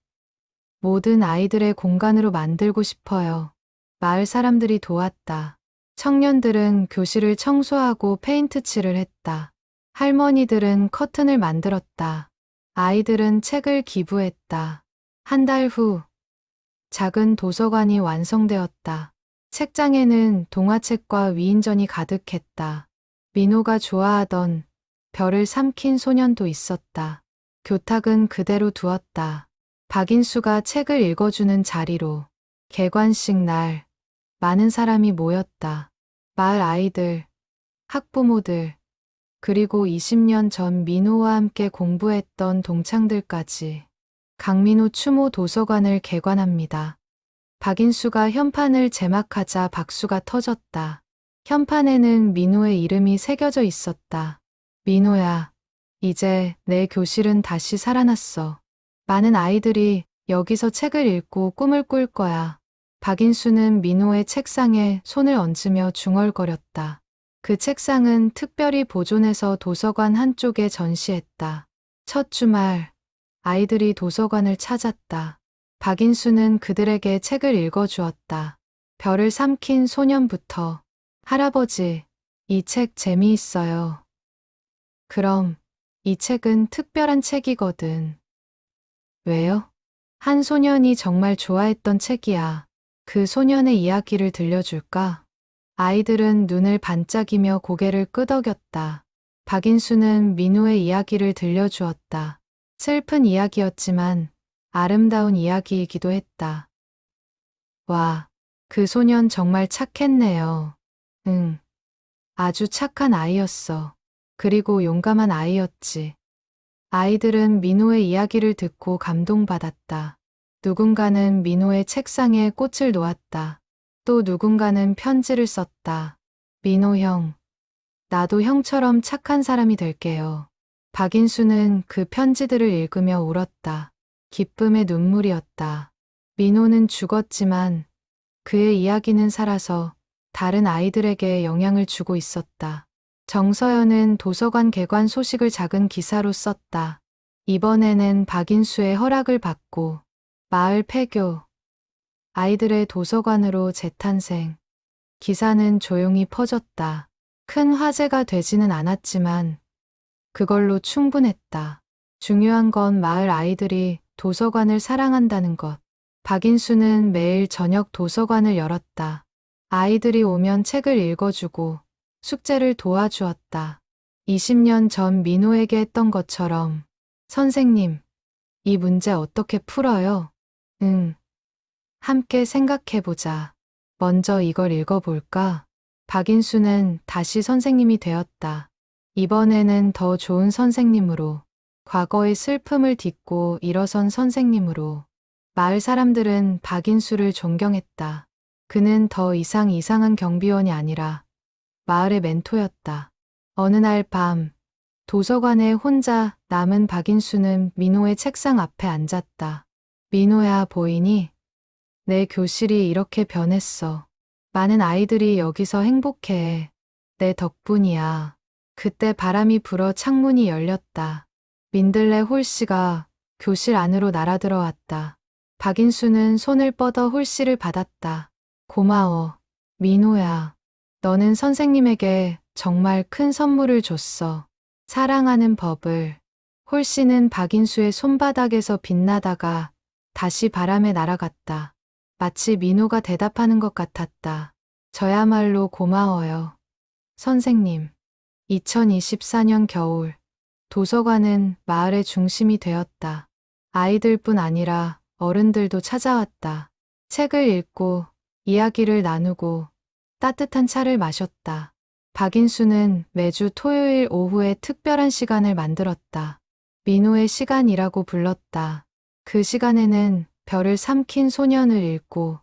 모든 아이들의 공간으로 만들고 싶어요. 마을 사람들이 도왔다. 청년들은 교실을 청소하고 페인트 칠을 했다. 할머니들은 커튼을 만들었다. 아이들은 책을 기부했다. 한 달 후, 작은 도서관이 완성되었다. 책장에는 동화책과 위인전이 가득했다. 민호가 좋아하던 별을 삼킨 소년도 있었다. 교탁은 그대로 두었다. 박인수가 책을 읽어주는 자리로 개관식 날 많은 사람이 모였다. 마을 아이들, 학부모들, 그리고 20년 전 민호와 함께 공부했던 동창들까지. 강민호 추모 도서관을 개관합니다. 박인수가 현판을 제막하자 박수가 터졌다. 현판에는 민호의 이름이 새겨져 있었다. 민호야, 이제 내 교실은 다시 살아났어. 많은 아이들이 여기서 책을 읽고 꿈을 꿀 거야. 박인수는 민호의 책상에 손을 얹으며 중얼거렸다. 그 책상은 특별히 보존해서 도서관 한쪽에 전시했다. 첫 주말, 아이들이 도서관을 찾았다. 박인수는 그들에게 책을 읽어주었다. 별을 삼킨 소년부터, 할아버지, 이 책 재미있어요. 그럼, 이 책은 특별한 책이거든. 왜요? 한 소년이 정말 좋아했던 책이야. 그 소년의 이야기를 들려줄까? 아이들은 눈을 반짝이며 고개를 끄덕였다. 박인수는 민호의 이야기를 들려주었다. 슬픈 이야기였지만 아름다운 이야기이기도 했다. 와, 그 소년 정말 착했네요. 응, 아주 착한 아이였어. 그리고 용감한 아이였지. 아이들은 민호의 이야기를 듣고 감동받았다. 누군가는 민호의 책상에 꽃을 놓았다. 또 누군가는 편지를 썼다. 민호 형, 나도 형처럼 착한 사람이 될게요. 박인수는 그 편지들을 읽으며 울었다. 기쁨의 눈물이었다. 민호는 죽었지만 그의 이야기는 살아서 다른 아이들에게 영향을 주고 있었다. 정서연은 도서관 개관 소식을 작은 기사로 썼다. 이번에는 박인수의 허락을 받고 마을 폐교, 아이들의 도서관으로 재탄생. 기사는 조용히 퍼졌다. 큰 화제가 되지는 않았지만 그걸로 충분했다. 중요한 건 마을 아이들이 도서관을 사랑한다는 것. 박인수는 매일 저녁 도서관을 열었다. 아이들이 오면 책을 읽어주고 숙제를 도와주었다. 20년 전 민호에게 했던 것처럼 선생님, 이 문제 어떻게 풀어요? 응. 함께 생각해보자. 먼저 이걸 읽어볼까? 박인수는 다시 선생님이 되었다. 이번에는 더 좋은 선생님으로, 과거의 슬픔을 딛고 일어선 선생님으로. 마을 사람들은 박인수를 존경했다. 그는 더 이상 이상한 경비원이 아니라 마을의 멘토였다. 어느 날 밤, 도서관에 혼자 남은 박인수는 민호의 책상 앞에 앉았다. 민호야, 보이니? 내 교실이 이렇게 변했어. 많은 아이들이 여기서 행복해. 내 덕분이야. 그때 바람이 불어 창문이 열렸다. 민들레 홀씨가 교실 안으로 날아들어왔다. 박인수는 손을 뻗어 홀씨를 받았다. 고마워. 민호야. 너는 선생님에게 정말 큰 선물을 줬어. 사랑하는 법을. 홀씨는 박인수의 손바닥에서 빛나다가 다시 바람에 날아갔다. 마치 민호가 대답하는 것 같았다. 저야말로 고마워요. 선생님. 2024년 겨울, 도서관은 마을의 중심이 되었다. 아이들뿐 아니라 어른들도 찾아왔다. 책을 읽고 이야기를 나누고 따뜻한 차를 마셨다. 박인수는 매주 토요일 오후에 특별한 시간을 만들었다. 민호의 시간이라고 불렀다. 그 시간에는 별을 삼킨 소년을 읽고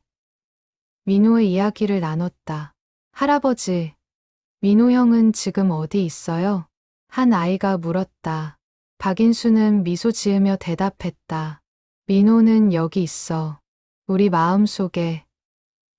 민호의 이야기를 나눴다. 할아버지, 민호 형은 지금 어디 있어요? 한 아이가 물었다. 박인수는 미소 지으며 대답했다. 민호는 여기 있어. 우리 마음속에,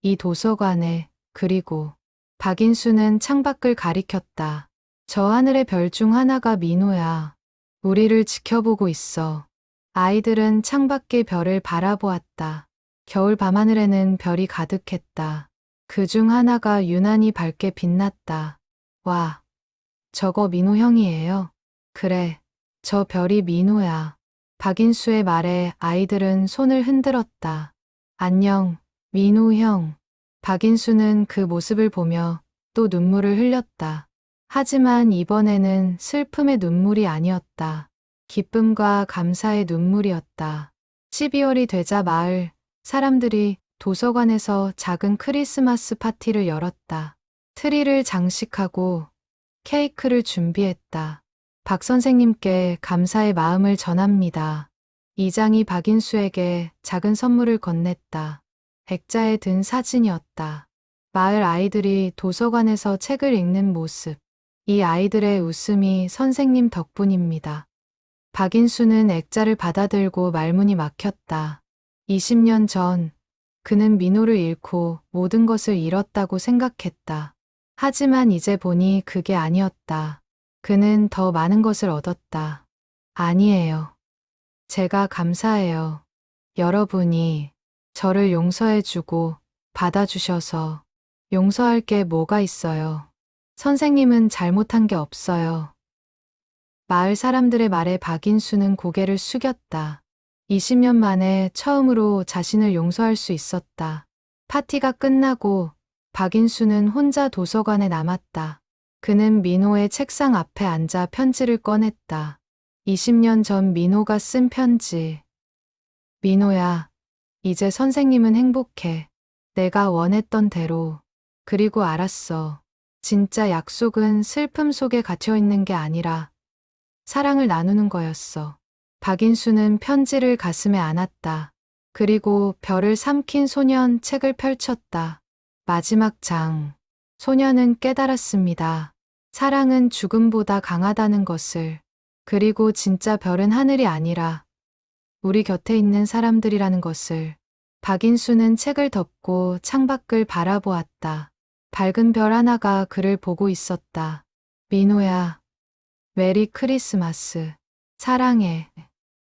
이 도서관에, 그리고 박인수는 창밖을 가리켰다. 저 하늘의 별 중 하나가 민호야. 우리를 지켜보고 있어. 아이들은 창밖의 별을 바라보았다. 겨울 밤하늘에는 별이 가득했다. 그 중 하나가 유난히 밝게 빛났다. 와, 저거 민호 형이에요. 그래, 저 별이 민호야. 박인수의 말에 아이들은 손을 흔들었다. 안녕, 민호 형. 박인수는 그 모습을 보며 또 눈물을 흘렸다. 하지만 이번에는 슬픔의 눈물이 아니었다. 기쁨과 감사의 눈물이었다. 12월이 되자 마을 사람들이 도서관에서 작은 크리스마스 파티를 열었다. 트리를 장식하고 케이크를 준비했다. 박 선생님께 감사의 마음을 전합니다. 이장이 박인수에게 작은 선물을 건넸다. 액자에 든 사진이었다. 마을 아이들이 도서관에서 책을 읽는 모습. 이 아이들의 웃음이 선생님 덕분입니다. 박인수는 액자를 받아들고 말문이 막혔다. 20년 전 그는 민호를 잃고 모든 것을 잃었다고 생각했다. 하지만 이제 보니 그게 아니었다. 그는 더 많은 것을 얻었다. 아니에요. 제가 감사해요. 여러분이 저를 용서해주고 받아주셔서. 용서할 게 뭐가 있어요. 선생님은 잘못한 게 없어요. 마을 사람들의 말에 박인수는 고개를 숙였다. 20년 만에 처음으로 자신을 용서할 수 있었다. 파티가 끝나고 박인수는 혼자 도서관에 남았다. 그는 민호의 책상 앞에 앉아 편지를 꺼냈다. 20년 전 민호가 쓴 편지. 민호야, 이제 선생님은 행복해. 내가 원했던 대로. 그리고 알았어. 진짜 약속은 슬픔 속에 갇혀 있는 게 아니라 사랑을 나누는 거였어. 박인수는 편지를 가슴에 안았다. 그리고 별을 삼킨 소년 책을 펼쳤다. 마지막 장. 소년은 깨달았습니다. 사랑은 죽음보다 강하다는 것을. 그리고 진짜 별은 하늘이 아니라 우리 곁에 있는 사람들이라는 것을. 박인수는 책을 덮고 창밖을 바라보았다. 밝은 별 하나가 그를 보고 있었다. 민호야, 메리 크리스마스. 사랑해.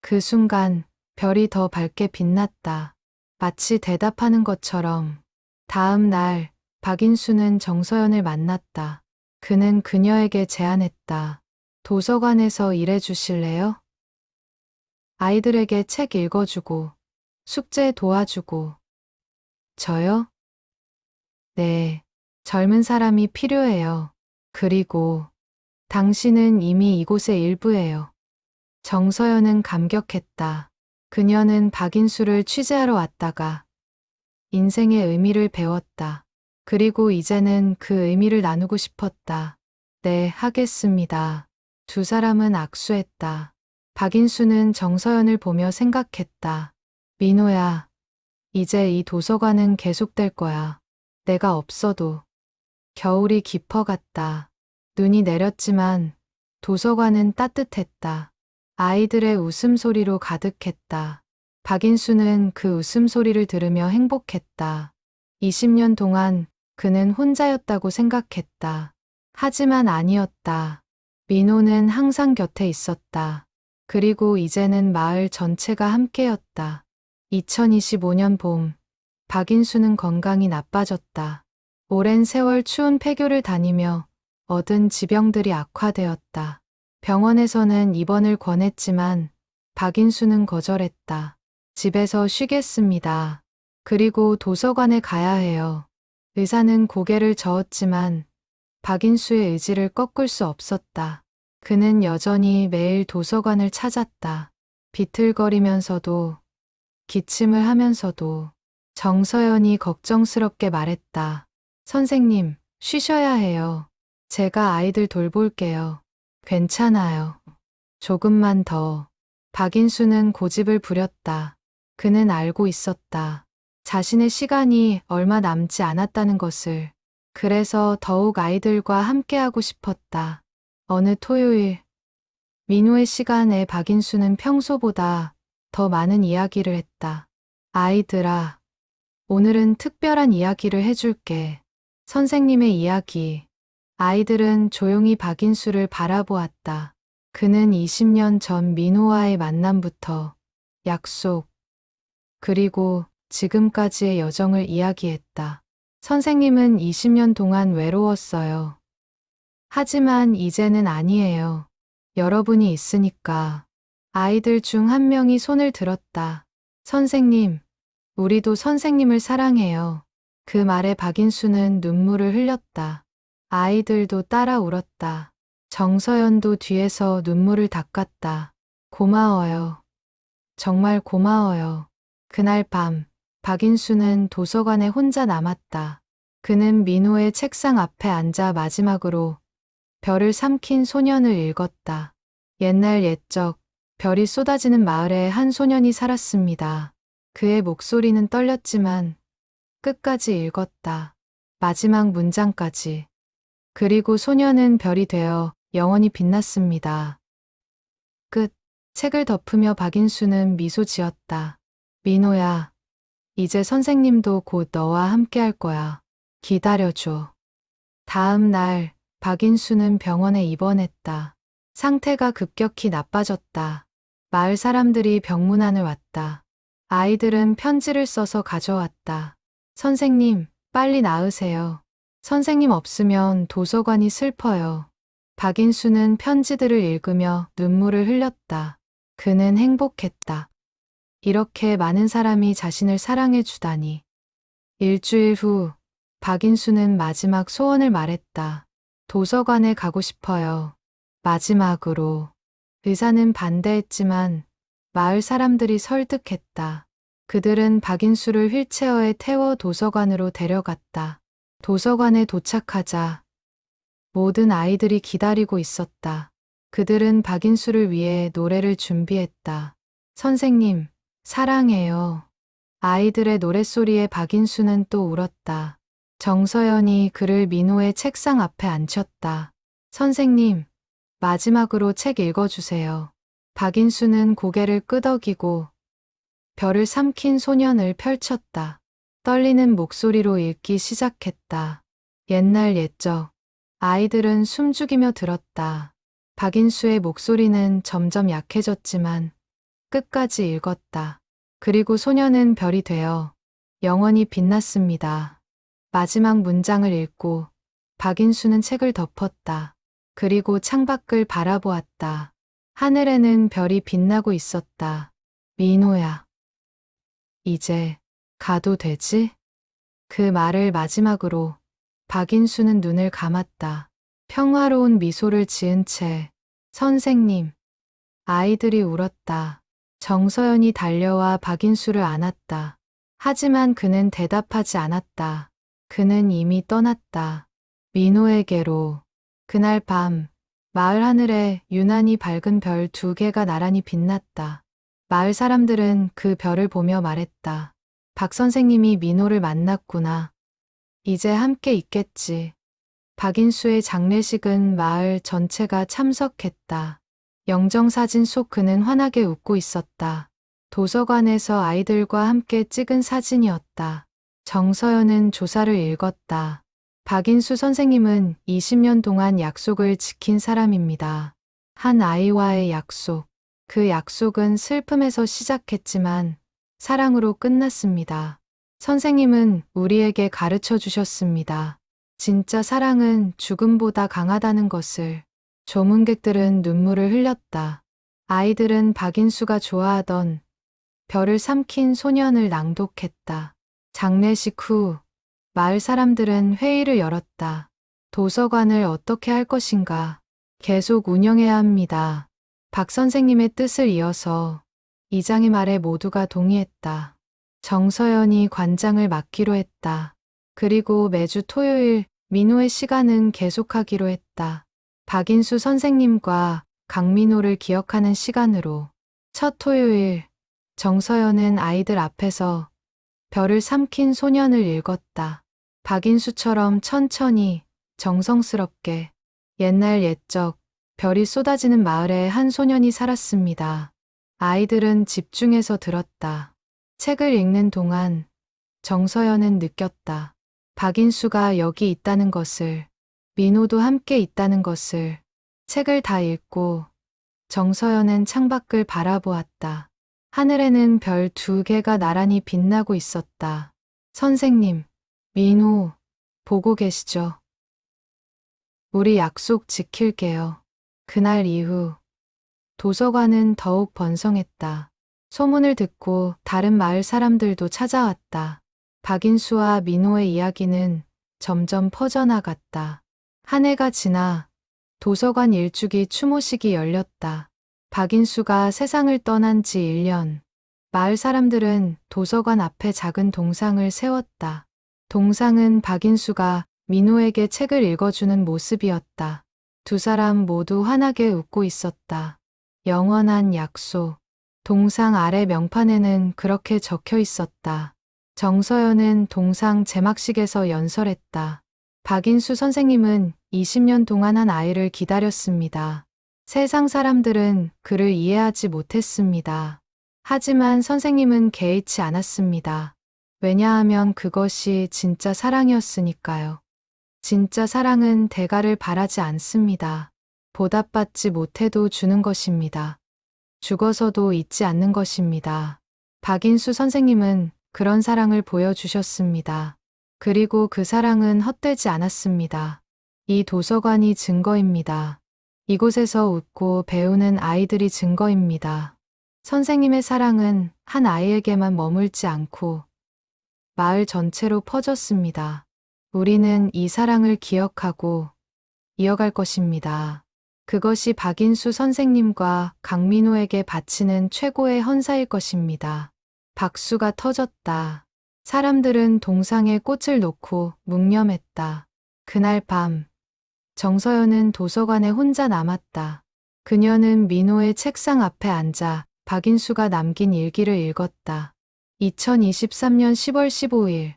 그 순간 별이 더 밝게 빛났다. 마치 대답하는 것처럼. 다음 날 박인수는 정서연을 만났다. 그는 그녀에게 제안했다. 도서관에서 일해 주실래요? 아이들에게 책 읽어주고, 숙제 도와주고. 저요? 네, 젊은 사람이 필요해요. 그리고 당신은 이미 이곳의 일부예요. 정서연은 감격했다. 그녀는 박인수를 취재하러 왔다가 인생의 의미를 배웠다. 그리고 이제는 그 의미를 나누고 싶었다. 네, 하겠습니다. 두 사람은 악수했다. 박인수는 정서연을 보며 생각했다. 민호야, 이제 이 도서관은 계속될 거야. 내가 없어도. 겨울이 깊어갔다. 눈이 내렸지만 도서관은 따뜻했다. 아이들의 웃음소리로 가득했다. 박인수는 그 웃음소리를 들으며 행복했다. 20년 동안 그는 혼자였다고 생각했다. 하지만 아니었다. 민호는 항상 곁에 있었다. 그리고 이제는 마을 전체가 함께였다. 2025년 봄, 박인수는 건강이 나빠졌다. 오랜 세월 추운 폐교를 다니며 얻은 지병들이 악화되었다. 병원에서는 입원을 권했지만 박인수는 거절했다. 집에서 쉬겠습니다. 그리고 도서관에 가야 해요. 의사는 고개를 저었지만 박인수의 의지를 꺾을 수 없었다. 그는 여전히 매일 도서관을 찾았다. 비틀거리면서도 기침을 하면서도. 정서연이 걱정스럽게 말했다. 선생님, 쉬셔야 해요. 제가 아이들 돌볼게요. 괜찮아요. 조금만 더. 박인수는 고집을 부렸다. 그는 알고 있었다. 자신의 시간이 얼마 남지 않았다는 것을. 그래서 더욱 아이들과 함께하고 싶었다. 어느 토요일, 민호의 시간에 박인수는 평소보다 더 많은 이야기를 했다. 아이들아, 오늘은 특별한 이야기를 해줄게. 선생님의 이야기. 아이들은 조용히 박인수를 바라보았다. 그는 20년 전 민호와의 만남부터 약속, 그리고 지금까지의 여정을 이야기했다. 선생님은 20년 동안 외로웠어요. 하지만 이제는 아니에요. 여러분이 있으니까. 아이들 중 한 명이 손을 들었다. 선생님, 우리도 선생님을 사랑해요. 그 말에 박인수는 눈물을 흘렸다. 아이들도 따라 울었다. 정서연도 뒤에서 눈물을 닦았다. 고마워요. 정말 고마워요. 그날 밤, 박인수는 도서관에 혼자 남았다. 그는 민호의 책상 앞에 앉아 마지막으로 별을 삼킨 소년을 읽었다. 옛날 옛적, 별이 쏟아지는 마을에 한 소년이 살았습니다. 그의 목소리는 떨렸지만 끝까지 읽었다. 마지막 문장까지. 그리고 소년은 별이 되어 영원히 빛났습니다. 끝. 책을 덮으며 박인수는 미소 지었다. 민호야, 이제 선생님도 곧 너와 함께 할 거야. 기다려줘. 다음 날, 박인수는 병원에 입원했다. 상태가 급격히 나빠졌다. 마을 사람들이 병문안을 왔다. 아이들은 편지를 써서 가져왔다. 선생님, 빨리 나으세요. 선생님 없으면 도서관이 슬퍼요. 박인수는 편지들을 읽으며 눈물을 흘렸다. 그는 행복했다. 이렇게 많은 사람이 자신을 사랑해 주다니. 일주일 후, 박인수는 마지막 소원을 말했다. 도서관에 가고 싶어요. 마지막으로. 의사는 반대했지만 마을 사람들이 설득했다. 그들은 박인수를 휠체어에 태워 도서관으로 데려갔다. 도서관에 도착하자 모든 아이들이 기다리고 있었다. 그들은 박인수를 위해 노래를 준비했다. 선생님, 사랑해요. 아이들의 노랫소리에 박인수는 또 울었다. 정서연이 그를 민호의 책상 앞에 앉혔다. 선생님, 마지막으로 책 읽어주세요. 박인수는 고개를 끄덕이고 별을 삼킨 소년을 펼쳤다. 떨리는 목소리로 읽기 시작했다. 옛날 옛적. 아이들은 숨죽이며 들었다. 박인수의 목소리는 점점 약해졌지만 끝까지 읽었다. 그리고 소년은 별이 되어 영원히 빛났습니다. 마지막 문장을 읽고 박인수는 책을 덮었다. 그리고 창밖을 바라보았다. 하늘에는 별이 빛나고 있었다. 민호야, 이제 가도 되지? 그 말을 마지막으로 박인수는 눈을 감았다. 평화로운 미소를 지은 채 선생님, 아이들이 울었다. 정서연이 달려와 박인수를 안았다. 하지만 그는 대답하지 않았다. 그는 이미 떠났다. 민호에게로. 그날 밤 마을 하늘에 유난히 밝은 별 2개가 나란히 빛났다. 마을 사람들은 그 별을 보며 말했다. 박 선생님이 민호를 만났구나. 이제 함께 있겠지. 박인수의 장례식은 마을 전체가 참석했다. 영정사진 속 그는 환하게 웃고 있었다. 도서관에서 아이들과 함께 찍은 사진이었다. 정서연은 조사를 읽었다. 박인수 선생님은 20년 동안 약속을 지킨 사람입니다. 한 아이와의 약속. 그 약속은 슬픔에서 시작했지만 사랑으로 끝났습니다. 선생님은 우리에게 가르쳐 주셨습니다. 진짜 사랑은 죽음보다 강하다는 것을. 조문객들은 눈물을 흘렸다. 아이들은 박인수가 좋아하던 별을 삼킨 소년을 낭독했다. 장례식 후 마을 사람들은 회의를 열었다. 도서관을 어떻게 할 것인가? 계속 운영해야 합니다. 박 선생님의 뜻을 이어서 이장의 말에 모두가 동의했다. 정서연이 관장을 맡기로 했다. 그리고 매주 토요일 민호의 시간은 계속하기로 했다. 박인수 선생님과 강민호를 기억하는 시간으로. 첫 토요일, 정서연은 아이들 앞에서 별을 삼킨 소년을 읽었다. 박인수처럼 천천히, 정성스럽게. 옛날 옛적 별이 쏟아지는 마을에 한 소년이 살았습니다. 아이들은 집중해서 들었다. 책을 읽는 동안 정서연은 느꼈다. 박인수가 여기 있다는 것을, 민호도 함께 있다는 것을. 책을 다 읽고 정서연은 창밖을 바라보았다. 하늘에는 별 2개가 나란히 빛나고 있었다. 선생님, 민호, 보고 계시죠? 우리 약속 지킬게요. 그날 이후 도서관은 더욱 번성했다. 소문을 듣고 다른 마을 사람들도 찾아왔다. 박인수와 민호의 이야기는 점점 퍼져나갔다. 한 해가 지나 도서관 일주기 추모식이 열렸다. 박인수가 세상을 떠난 지 1년. 마을 사람들은 도서관 앞에 작은 동상을 세웠다. 동상은 박인수가 민호에게 책을 읽어주는 모습이었다. 두 사람 모두 환하게 웃고 있었다. 영원한 약속. 동상 아래 명판에는 그렇게 적혀 있었다. 정서연은 동상 제막식에서 연설했다. 박인수 선생님은 20년 동안 한 아이를 기다렸습니다. 세상 사람들은 그를 이해하지 못했습니다. 하지만 선생님은 개의치 않았습니다. 왜냐하면 그것이 진짜 사랑이었으니까요. 진짜 사랑은 대가를 바라지 않습니다. 보답받지 못해도 주는 것입니다. 죽어서도 잊지 않는 것입니다. 박인수 선생님은 그런 사랑을 보여주셨습니다. 그리고 그 사랑은 헛되지 않았습니다. 이 도서관이 증거입니다. 이곳에서 웃고 배우는 아이들이 증거입니다. 선생님의 사랑은 한 아이에게만 머물지 않고 마을 전체로 퍼졌습니다. 우리는 이 사랑을 기억하고 이어갈 것입니다. 그것이 박인수 선생님과 강민호에게 바치는 최고의 헌사일 것입니다. 박수가 터졌다. 사람들은 동상에 꽃을 놓고 묵념했다. 그날 밤, 정서연은 도서관에 혼자 남았다. 그녀는 민호의 책상 앞에 앉아 박인수가 남긴 일기를 읽었다. 2023년 10월 15일.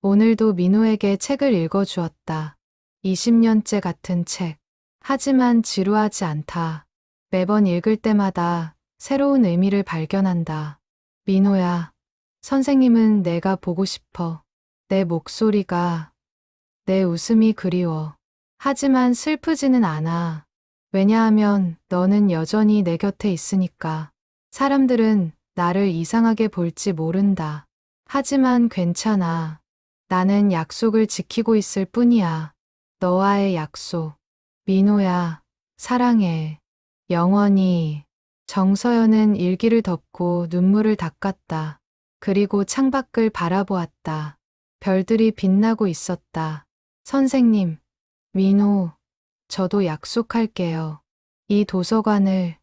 오늘도 민호에게 책을 읽어주었다. 20년째 같은 책. 하지만 지루하지 않다. 매번 읽을 때마다 새로운 의미를 발견한다. 민호야, 선생님은 내가 보고 싶어. 내 목소리가, 내 웃음이 그리워. 하지만 슬프지는 않아. 왜냐하면 너는 여전히 내 곁에 있으니까. 사람들은 나를 이상하게 볼지 모른다. 하지만 괜찮아. 나는 약속을 지키고 있을 뿐이야. 너와의 약속. 민호야, 사랑해. 영원히. 정서연은 일기를 덮고 눈물을 닦았다. 그리고 창밖을 바라보았다. 별들이 빛나고 있었다. 선생님, 민호, 저도 약속할게요. 이 도서관을,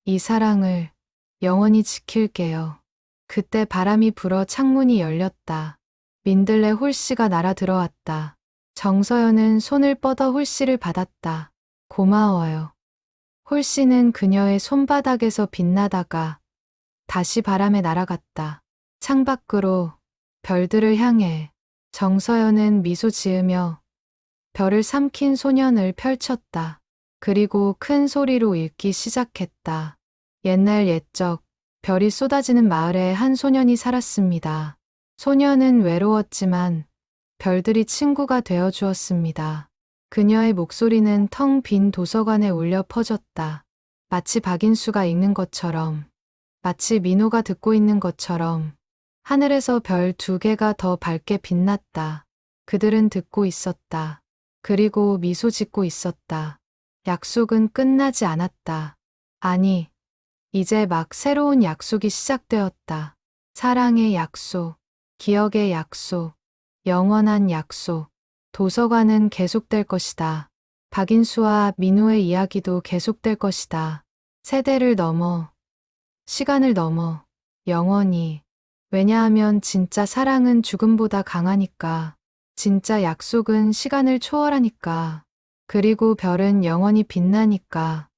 이 사랑을 영원히 지킬게요. 그때 바람이 불어 창문이 열렸다. 민들레 홀씨가 날아 들어왔다. 정서연은 손을 뻗어 홀씨를 받았다. 고마워요. 홀씨는 그녀의 손바닥에서 빛나다가 다시 바람에 날아갔다. 창밖으로 별들을 향해 정서연은 미소 지으며 별을 삼킨 소년을 펼쳤다. 그리고 큰 소리로 읽기 시작했다. 옛날 옛적 별이 쏟아지는 마을에 한 소년이 살았습니다. 소년은 외로웠지만 별들이 친구가 되어 주었습니다. 그녀의 목소리는 텅 빈 도서관에 울려 퍼졌다. 마치 박인수가 읽는 것처럼, 마치 민호가 듣고 있는 것처럼 하늘에서 별 2개가 더 밝게 빛났다. 그들은 듣고 있었다. 그리고 미소 짓고 있었다. 약속은 끝나지 않았다. 아니, 이제 막 새로운 약속이 시작되었다. 사랑의 약속, 기억의 약속, 영원한 약속. 도서관은 계속될 것이다. 박인수와 민호의 이야기도 계속될 것이다. 세대를 넘어, 시간을 넘어, 영원히. 왜냐하면 진짜 사랑은 죽음보다 강하니까. 진짜 약속은 시간을 초월하니까. 그리고 별은 영원히 빛나니까.